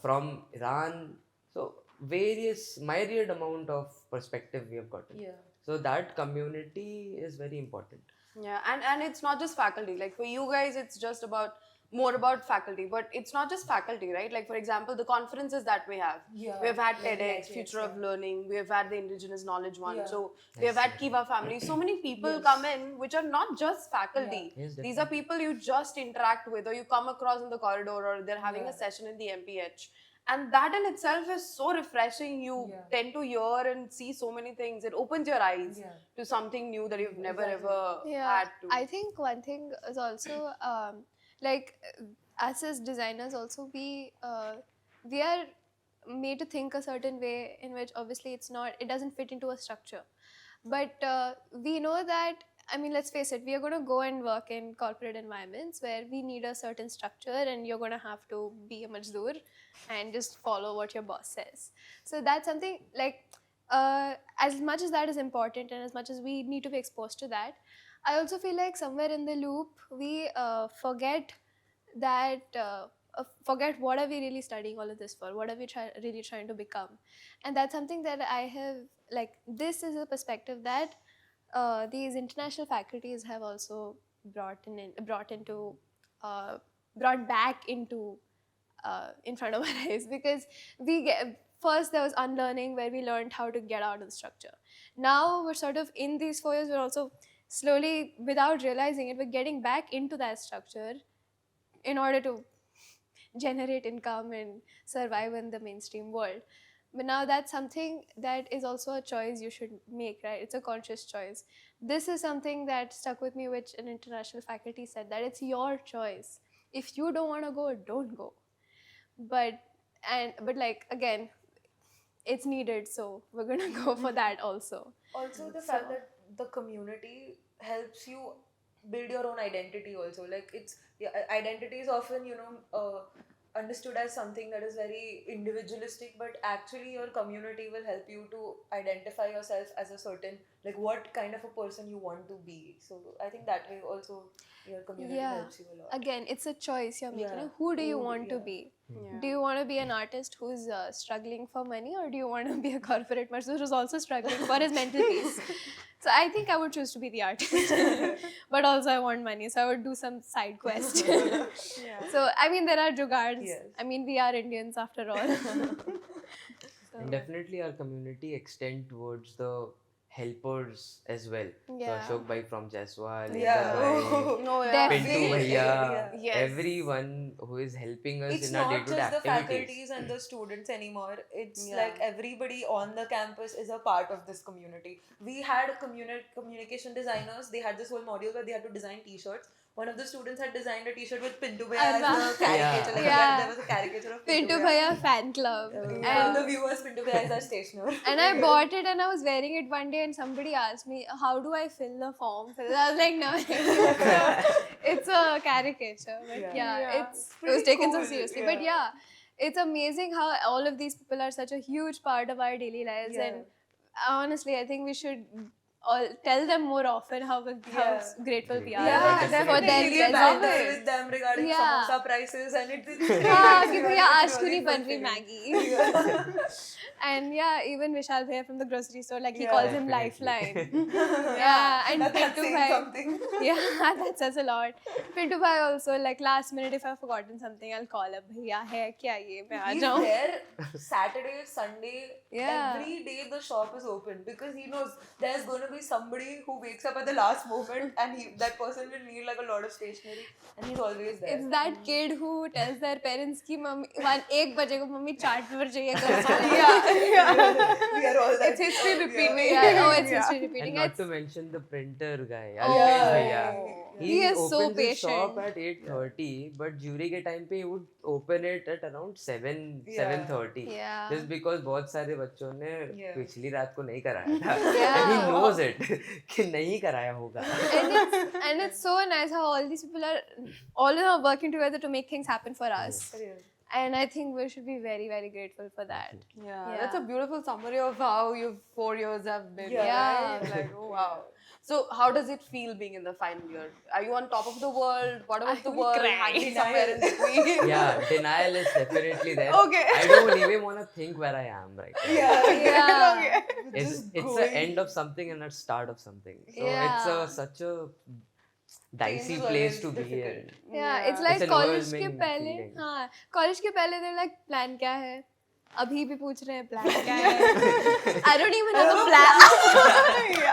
from Iran. So various myriad amount of perspective we have gotten. yeah. So that community is very important. Yeah, and it's not just faculty. Like for you guys, it's just about more about faculty, but it's not just faculty, right? Like for example, the conferences that we have. Yeah, We have had like TEDx, TEDx, Future of Learning. We have had the Indigenous Knowledge one. Yeah. So we have had Kiva Family. So many people Yes. come in which are not just faculty. Yes, These are people you just interact with, or you come across in the corridor, or they're having Yeah. a session in the MPH. And that in itself is so refreshing. You Yeah. tend to hear and see so many things. It opens your eyes Yeah. to something new that you've never Exactly. ever yeah, had to. I think one thing is also like us as designers also we are made to think a certain way in which obviously it doesn't fit into a structure, but we know that, I mean, let's face it, we are going to go and work in corporate environments where we need a certain structure, and you're going to have to be a majdoor and just follow what your boss says. So that's something like, as much as that is important and as much as we need to be exposed to that, I also feel like somewhere in the loop we forget that forget what are we really studying all of this for, what are we really trying to become. And that's something that I have, like, this is a perspective that these international faculties have also brought back into in front of our eyes, because first there was unlearning where we learned how to get out of the structure. Now we're sort of in these 4 years, we're also slowly, without realizing it, we're getting back into that structure in order to generate income and survive in the mainstream world. But now that's something that is also a choice you should make, right? It's a conscious choice. This is something that stuck with me, which an international faculty said, that it's your choice. If you don't want to go, don't go. But like, again, it's needed, so we're gonna go for that also. Also the fact that the community helps you build your own identity also, like identity is often understood as something that is very individualistic, but actually your community will help you to identify yourself as a certain, like, what kind of a person you want to be. So I think that way also your community helps you a lot. Again, it's a choice you're making. Yeah. Who do you want to be? Yeah. Do you want to be an artist who's struggling for money, or do you want to be a corporate person who's also struggling for his mental peace? So I think I would choose to be the artist, but also I want money, so I would do some side quest. So I mean, there are jugards. Yes. I mean, we are Indians after all. And definitely our community extend towards the helpers as well. Yeah. So Ashok bhai from Jaiswal, Yeah. Inder bhai, No, Definitely. Pintu bhaiya, Yeah. Yes. everyone who is helping us It's in our not day-to-day just the activities. faculties and the students anymore. It's Yeah. like everybody on the campus is a part of this community. We had communication designers. They had this whole module where they had to design T-shirts. One of the students had designed a T-shirt with Pintu Bhaiya as Arman. a caricature. Like Yeah. there was a caricature of Pintu Bhaiya fan club. And And the viewers, Pintu Bhaiya is our stationer. And I bought it and I was wearing it one day and somebody asked me, how do I fill the form for this? I was like, no, it's a caricature. But Yeah. yeah, Yeah. it was Pretty taken so cool, seriously. yeah. But yeah, it's amazing how all of these people are such a huge part of our daily lives. Yeah. And honestly, I think we should all tell them more often how Yeah. grateful we are Yeah, for definitely. their We presence. banter with them regarding Yeah. samosa prices and it's हाँ, कि really भैया आज really क्यों नहीं बन रही fulfilling. Maggie? And yeah, even Vishal bhaiya from the grocery store, like he Yeah. calls him Definitely. Lifeline. Yeah, and That's Pintu saying bhai. something. Yeah, that says a lot. Pintu bhai also, like last minute if I've forgotten something, I'll call up. भैया है क्या ये मैं आ He's जाऊँ. there Saturday, Sunday, Yeah. every day the shop is open because he knows there's going to be somebody who wakes up at the last moment and that person will need like a lot of stationery and he's always there. It's that kid who tells their parents कि mummy 1 बजे को mummy chart paper चाहिए घर We are all that. It's history repeating. Yeah, oh, it's history And repeating. not It's, to mention the printer guy, Oh. Alpesh bhaiya. He is so opens his shop patient. at 8:30, but jury के time पे he would open it at around 7:30. Yeah. Just because बहुत सारे बच्चों ने Yeah. पिछली रात को नहीं कराया था. Yeah. And he knows it कि नहीं कराया होगा. and it's so nice how all these people are all are working together to make things happen for us. And I think we should be very, very grateful for that. Yeah, that's a beautiful summary of how your 4 years have been. Yeah. right? Like, oh, wow. So, how does it feel being in the final year? Are you on top of the world, bottom of the will world, cry. hanging somewhere in between? Yeah, denial is definitely there. Okay. I don't even want to think where I am right now. Yeah. It's the end of something and a start of something. So it's Yeah. such a dicey is place always to be difficult. in. Yeah, it's like It's an college के overwhelming पहले feeling. हाँ college के पहले they're like plan क्या है अभी भी पूछ रहे हैं plan क्या है I don't even have a plan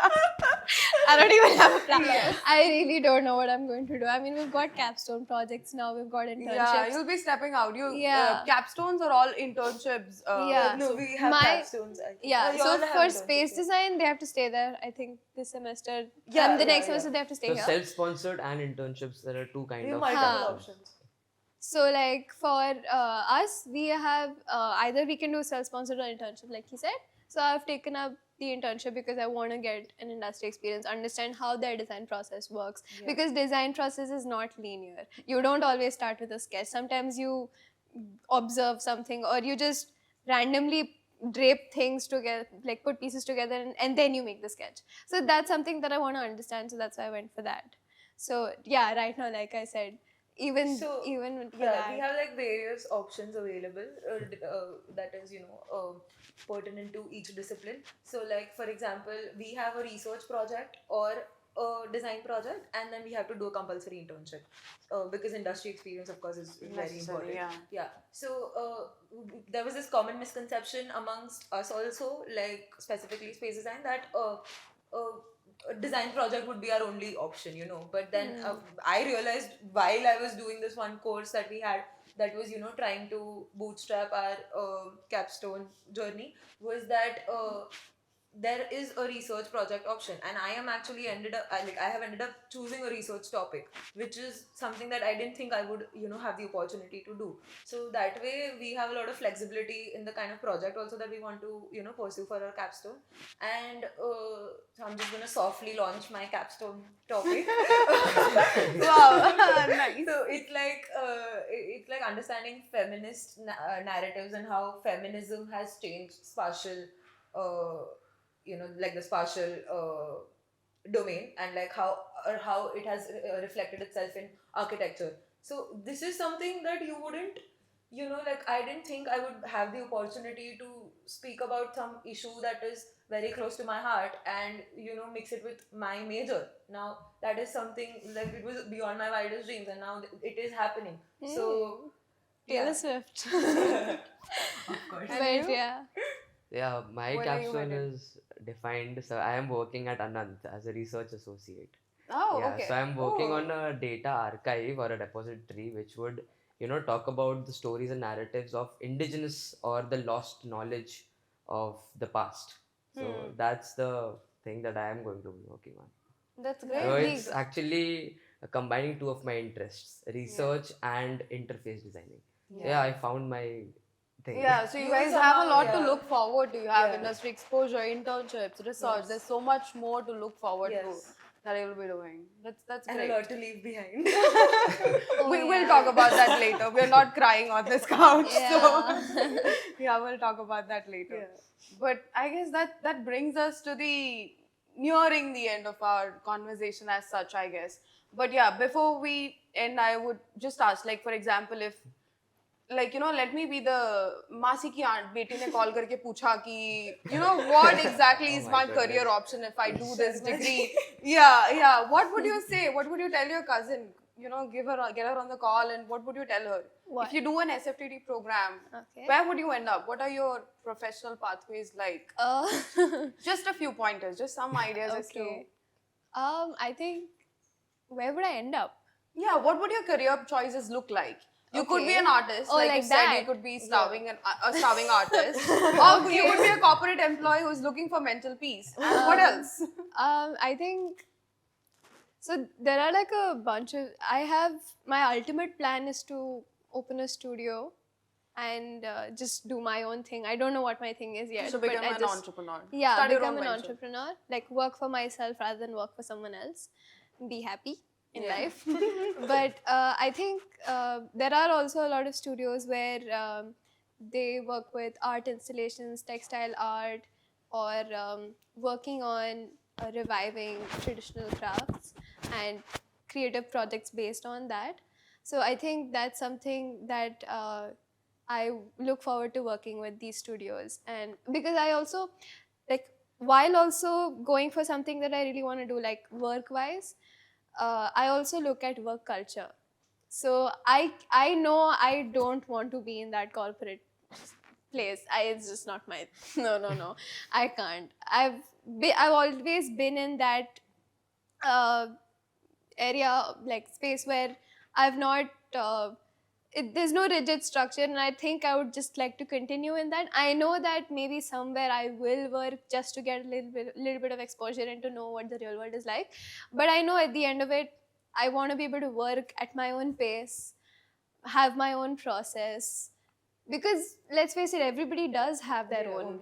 I don't even have a plan I really don't know what I'm going to do I mean we've got capstone projects now we've got internships Yeah, you'll be stepping out. Yeah. Capstones are all internships. Yeah. No, we have My- capstones. I think. yeah you so all have for internships, space yeah. design they have to stay there I think this semester Yeah, and the yeah, next yeah. semester they have to stay So here self-sponsored and internships, there are two We kind have of multiple Huh. options. So like for us, we have either we can do self-sponsored or internship, like he said. So I've taken up the internship because I want to get an industry experience, understand how their design process works. Because design process is not linear. You don't always start with a sketch. Sometimes you observe something or you just randomly drape things together, like put pieces together, and then you make the sketch. So that's something that I want to understand. So that's why I went for that. So yeah, right now, like I said, even So, for Yeah, that. we have like various options available that is, pertinent to each discipline. So, like for example, we have a research project or a design project, and then we have to do a compulsory internship because industry experience, of course, is very Necessary, important. yeah. So there was this common misconception amongst us also, like specifically space design, that a design project would be our only option, But then I realized while I was doing this one course that we had, that was, trying to bootstrap our capstone journey, was that there is a research project option, and I am actually I have ended up choosing a research topic, which is something that I didn't think I would have the opportunity to do. So that way we have a lot of flexibility in the kind of project also that we want to pursue for our capstone. And so I'm just gonna softly launch my capstone topic. Wow, nice. So it's like understanding feminist narratives and how feminism has changed spatial like the spatial domain, and like how it has reflected itself in architecture. So this is something that you wouldn't, I didn't think I would have the opportunity to speak about some issue that is very close to my heart and mix it with my major. Now that is something like it was beyond my wildest dreams, and now it is happening. So Taylor Swift. of course. But yeah. Yeah, my When are you capstone headed? is defined. So I am working at Anant as a research associate. Oh, Yeah, okay. so I'm working Oh. on a data archive or a repository which would, talk about the stories and narratives of indigenous or the lost knowledge of the past. So that's the thing that I am going to be working on. That's So great. Lovely. it's actually combining two of my interests, research and interface designing. So yeah, I found my thing. Yeah, so you You guys have a somehow, lot to yeah. look forward to. You have Yeah. industry exposure, internships, research. Yes. There's so much more to look forward to Yes. that you'll be doing. That's And great. a lot to leave behind. We'll talk about that later. We're not crying on this couch, so Yeah. yeah, we'll talk about that later. Yeah. But I guess that brings us to the nearing the end of our conversation as such, I guess. But yeah, before we end, I would just ask, like, for example, if let me be the मासी की aunt बेटी ने call करके पूछा कि what exactly Oh is my my goodness. career option if I do this degree. Yeah, what would you say? What would you tell your cousin? Get her on the call, and what would you tell her? What? If you do an SFTD program, Okay. where would you end up? What are your professional pathways like? Just a few pointers, just some ideas as to Okay. I think, where would I end up? yeah, what would your career choices look like? You could be Okay. an artist, Oh, like like you said, you that. could be starving a starving artist, or you could be a corporate employee who's looking for mental peace. And what else? I think so. There are like a bunch of. My ultimate plan is to open a studio and just do my own thing. I don't know what my thing is yet. So but become I an just, entrepreneur. Yeah, Start your become own an venture. entrepreneur. Like work for myself rather than work for someone else. Be happy in Yeah. life. But I think there are also a lot of studios where they work with art installations, textile art, or working on reviving traditional crafts and creative projects based on that. So I think that's something that I look forward to working with these studios. And because I also, like, while also going for something that I really want to do, like work wise, I also look at work culture. So I know I don't want to be in that corporate place. It's just not my no. I can't. I've always been in that area, like space where I've not. There's no rigid structure, and I think I would just like to continue in that. I know that maybe somewhere I will work just to get a little bit of exposure and to know what the real world is like. But I know at the end of it, I want to be able to work at my own pace, have my own process. Because let's face it, everybody does have their own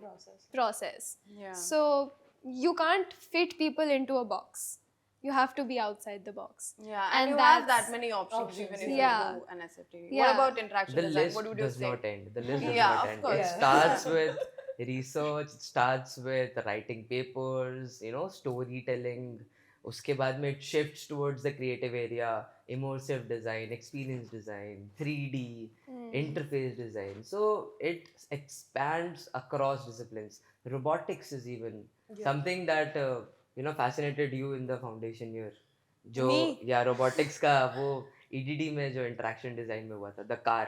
process. Yeah. So you can't fit people into a box. You have to be outside the box. Yeah, And and you have that's- that many options even if Yeah. you do an SFTD. What Yeah. about interaction The design? list What would you does say? not end. The list does Yeah, not of end. course. It Yeah. starts with research, it starts with writing papers, storytelling. Uske baad mein it shifts towards the creative area, immersive design, experience design, 3D, interface design. So it expands across disciplines. Robotics is even something that fascinated you in the foundation year. जो Me? या robotics का वो EDD में जो interaction design में हुआ था, the car.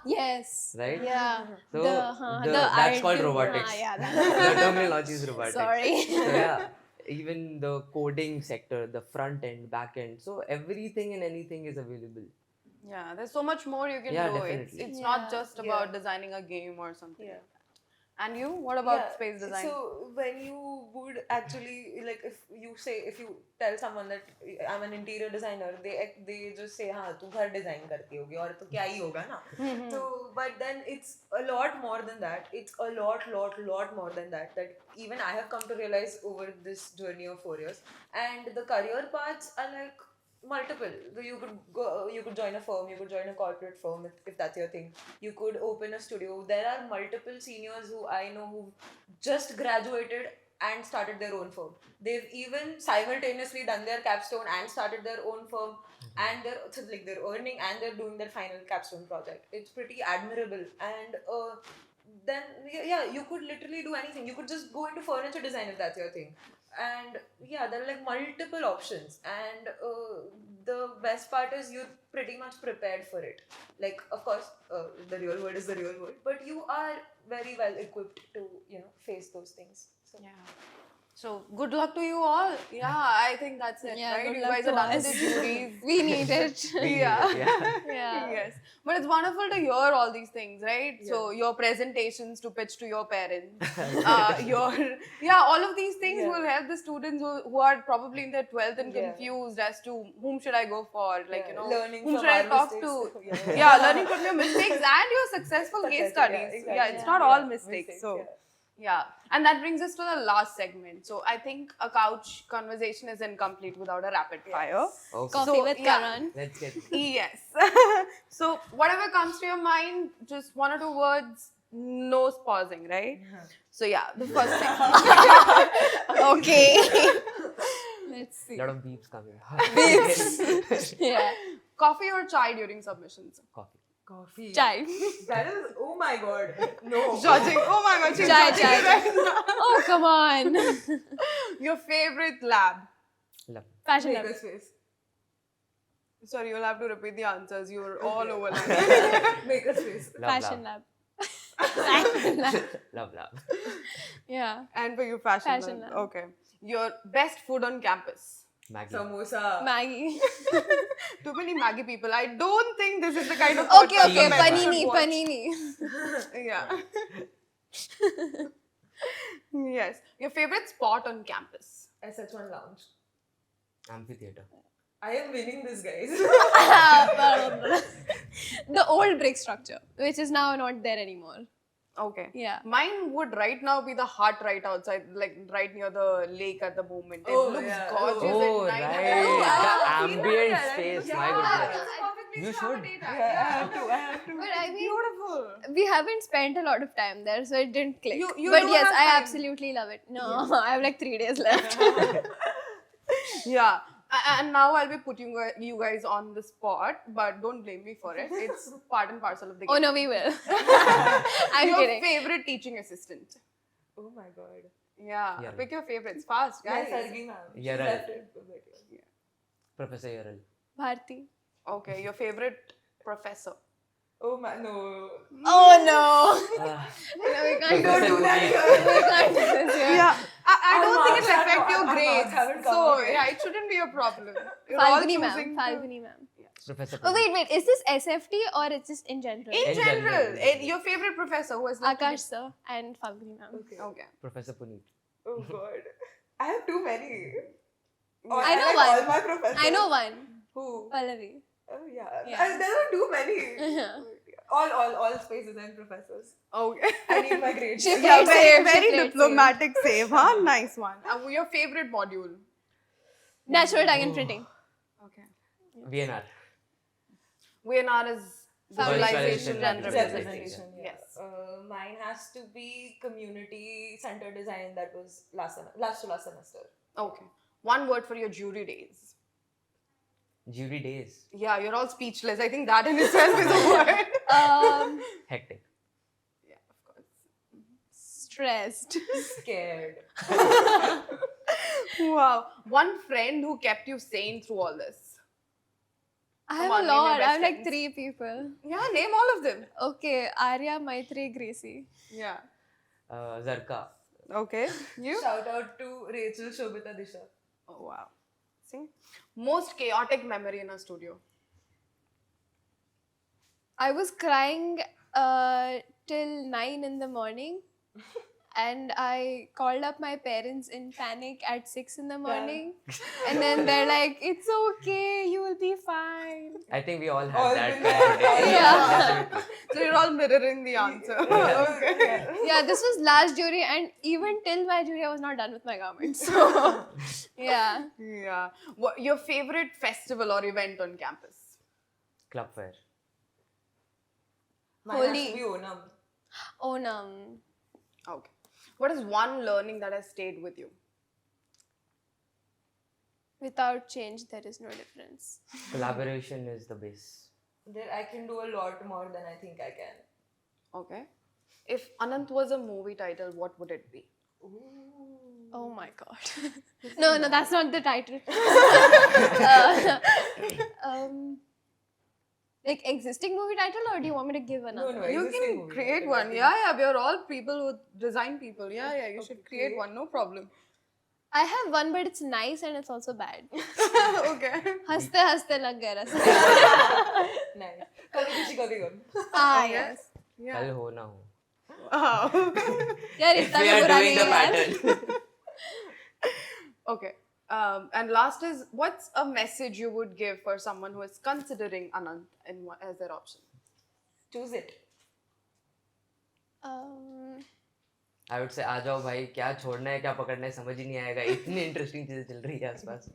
Yes. Right? Yeah. So the that's called idea- robotics. Yeah, The terminology is robotics. Sorry. So yeah, even the coding sector, the front end, back end. So everything and anything is available. Yeah, there's so much more you can Yeah, do. definitely. It's Yeah. not just about Yeah. designing a game or something. Yeah. Like that. And you? What about space design? So when you would actually, like, if you tell someone that I'm an interior designer, they just say हाँ तू घर design करती होगी और तो क्या ही होगा ना. So but then it's a lot more than that. It's a lot more than that. That even I have come to realize over this journey of 4 years. And the career paths are like multiple. You could join a firm, you could join a corporate firm if that's your thing. You could open a studio. There are multiple seniors who I know who just graduated and started their own firm. They've even simultaneously done their capstone and started their own firm, and they're earning and they're doing their final capstone project. It's pretty admirable. And then you could literally do anything. You could just go into furniture design if that's your thing. and yeah, there are like multiple options, and the best part is you're pretty much prepared for it. Like, of course, the real world is the real world, but you are very well equipped to face those things. So Yeah. So good luck to you all. Yeah, I think that's it, Yeah, right? good You luck guys to are done with us. the juries. We need it. We need Yeah. it, yeah. Yeah. Yes. But it's wonderful to hear all these things, right? So your presentations to pitch to your parents, all of these things Yeah. will help the students who are probably in their 12th and Yeah. confused as to whom should I go for, like, learning whom from should I our talk mistakes. to? Yeah, learning from your mistakes and your successful case studies. Yeah, it's not all mistakes. So. Yeah, and that brings us to the last segment. So I think a couch conversation is incomplete without a rapid fire. Okay. Coffee So, with yeah. Karan. Let's get Yes. So whatever comes to your mind, just one or two words, no pausing, right? So yeah, the first thing. Okay. Let's see. a lot of beeps coming. Yeah. Coffee or chai during submissions? Coffee. Coffee. Chai. That is, oh my god. No. Judging. Oh my god, she's Chai, judging chai. right now. Oh, come on. Your favorite lab? Love. Fashion lab. Makerspace. Sorry, you'll have to repeat the answers. You're all over. Makerspace. Fashion lab. Fashion lab. Love. Yeah. And for you, fashion, Fashion lab. lab. Okay. Your best food on campus? Maggie. Samosa. Maggie. Too many Maggie people. I don't think this is the kind of Okay, podcast okay. that I should Panini, watch. panini. Yeah. Yes. Your favorite spot on campus? SH1 Lounge. Amphitheater. I am winning this, guys. The old brick structure, which is now not there anymore. Okay. Yeah. Mine would right now be the hut right outside, like right near the lake at the moment. It Oh, looks yeah. gorgeous Oh, at night. right. Oh, The wow. ambient space. My goodness. It's a perfect place You to have a should. daytime. I have to. But I mean, Beautiful. we haven't spent a lot of time there, so it didn't click. You But do yes, have I time. absolutely love it. No, I have like 3 days left. Yeah. And now I'll be putting you guys on the spot, but don't blame me for it. It's part and parcel of the game. Oh no, we will. I'm Your kidding. favorite teaching assistant? Oh my god. Yeah. Yeah. Pick your favorites fast, guys. Yes, Sargi ma'am. She Yeah, right. left it, but yeah. Professor Yaral. Bharti. Okay, your favorite professor? Oh my, no. Oh no. Uh, No, we can't Professor do Puneet. We can't do this here. Yeah. I don't Our think it'll marks affect your our marks grades. haven't come So, out yet. yeah, it shouldn't be a problem. You're all Falguni ma'am. choosing Falguni ma'am. Professor Oh Puneet. wait. Is this SFT or it's just in general? In In general, general. your favorite professor who has left Akash sir and Falguni ma'am. Okay. Okay. Professor Puneet. Oh god. I have too many. I know like one. all my professors. I know one. Who? Pallavi. Oh yeah. Yeah. There are too many. Yeah. All spaces and professors. Okay. I need my grades. She Yeah, played very, safe, she very played diplomatic save, huh? Nice one. Your favorite module? Natural tag and printing. Okay. VNR. VNR is visualization and and representation. representation. Yeah. Yes. Mine has to be community center design. That was last to last semester. Okay. One word for your jury days. Jury days. Yeah, you're all speechless. I think that in itself is a word. Hectic. Yeah, of course. Stressed. Scared. Wow. One friend who kept you sane through all this. I Come have on, a name your lot. I best have like friends. 3 people. Yeah, name all of them. Okay, Arya, Maitri, Gracie. Yeah. Zarka. Okay. You? Shout out to Rachel, Shobita, Disha. Oh, wow. See? Most chaotic memory in a studio. I was crying till 9 in the morning. And I called up my parents in panic at 6 in the morning. And then they're like, it's okay, you will be fine. I think we all had All that been kind of there. day. Yeah. Definitely. So you're all mirroring the answer. Okay. Yeah, this was last jury, and even till my jury, I was not done with my garment. So, yeah. Yeah. What, your favorite festival or event on campus? Club fair. Mine has Holi. to be Onam. Onam. Okay. What is one learning that has stayed with you? Without change, there is no difference. Collaboration is the base. There, I can do a lot more than I think I can. Okay. If Anant was a movie title, what would it be? Oh my god. No, that's not the title. Like existing movie title, or do you want me to give another? No, You existing can movie create title, one. I think. Yeah. We are all people who design people. Yeah. You should create Okay. one. No problem. I have one, but it's nice and it's also bad. Okay. Haste haste lag gaya rasa. Nice. Kabhi Khushi Kabhi Gum. Ah, yes. Yeah. कल हो ना हो. Wow. यार If इतना we भी are बुरा doing नहीं the है यार. pattern. Okay. And last is, what's a message you would give for someone who is considering Anant as their option? Choose it. I would say आ जाओ भाई, क्या छोड़ना है क्या पकड़ना है समझ ही नहीं आएगा, इतनी इंटरेस्टिंग चीजें चल रही है आसपास.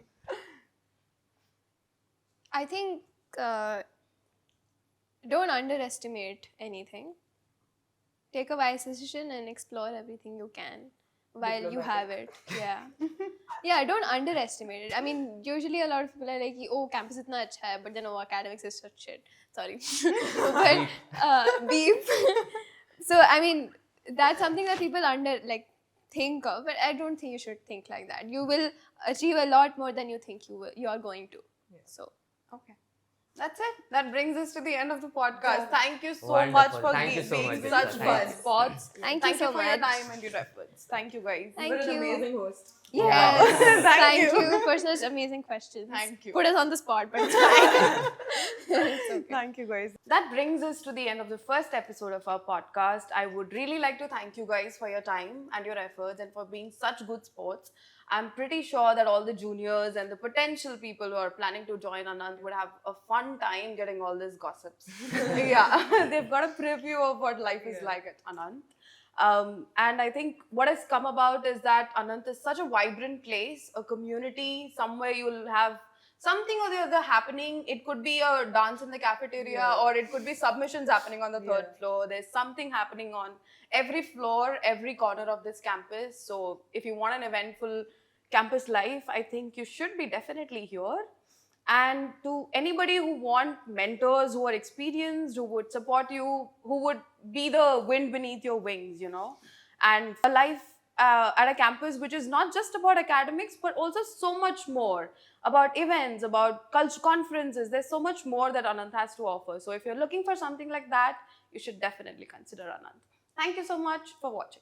I think don't underestimate anything. Take a wise decision and explore everything you can while you have it. Yeah. Yeah, don't underestimate it. I mean, usually a lot of people are like, oh, campus is itna acha hai, but then oh, academics is such shit. Sorry. But beep. So, I mean, that's something that people think of, but I don't think you should think like that. You will achieve a lot more than you think you are going to. Yeah. So, Okay. That's it. That brings us to the end of the podcast. Yeah. Thank you so Wonderful. much for Thank you so being much, such Deepika. fun Thank you. spots. Thank you so for your much. time and your efforts. Thank you guys. Thank You were an you. amazing host. Yes. Thank Thank you. you for such amazing questions. Thank you. Put us on the spot, but it's fine. It's okay. Thank you, guys. That brings us to the end of the first episode of our podcast. I would really like to thank you guys for your time and your efforts and for being such good sports. I'm pretty sure that all the juniors and the potential people who are planning to join Anant would have a fun time getting all these gossips. Yeah, they've got a preview of what life is like at Anant. And I think what has come about is that Anant is such a vibrant place, a community, somewhere you'll have something or the other happening. It could be a dance in the cafeteria, or it could be submissions happening on the third floor. There's something happening on every floor, every corner of this campus. So if you want an eventful campus life, I think you should be definitely here. And to anybody who want mentors who are experienced, who would support you, who would be the wind beneath your wings, and a life at a campus which is not just about academics, but also so much more about events, about culture conferences. There's so much more that Anant has to offer. So if you're looking for something like that, you should definitely consider Anant. Thank you so much for watching.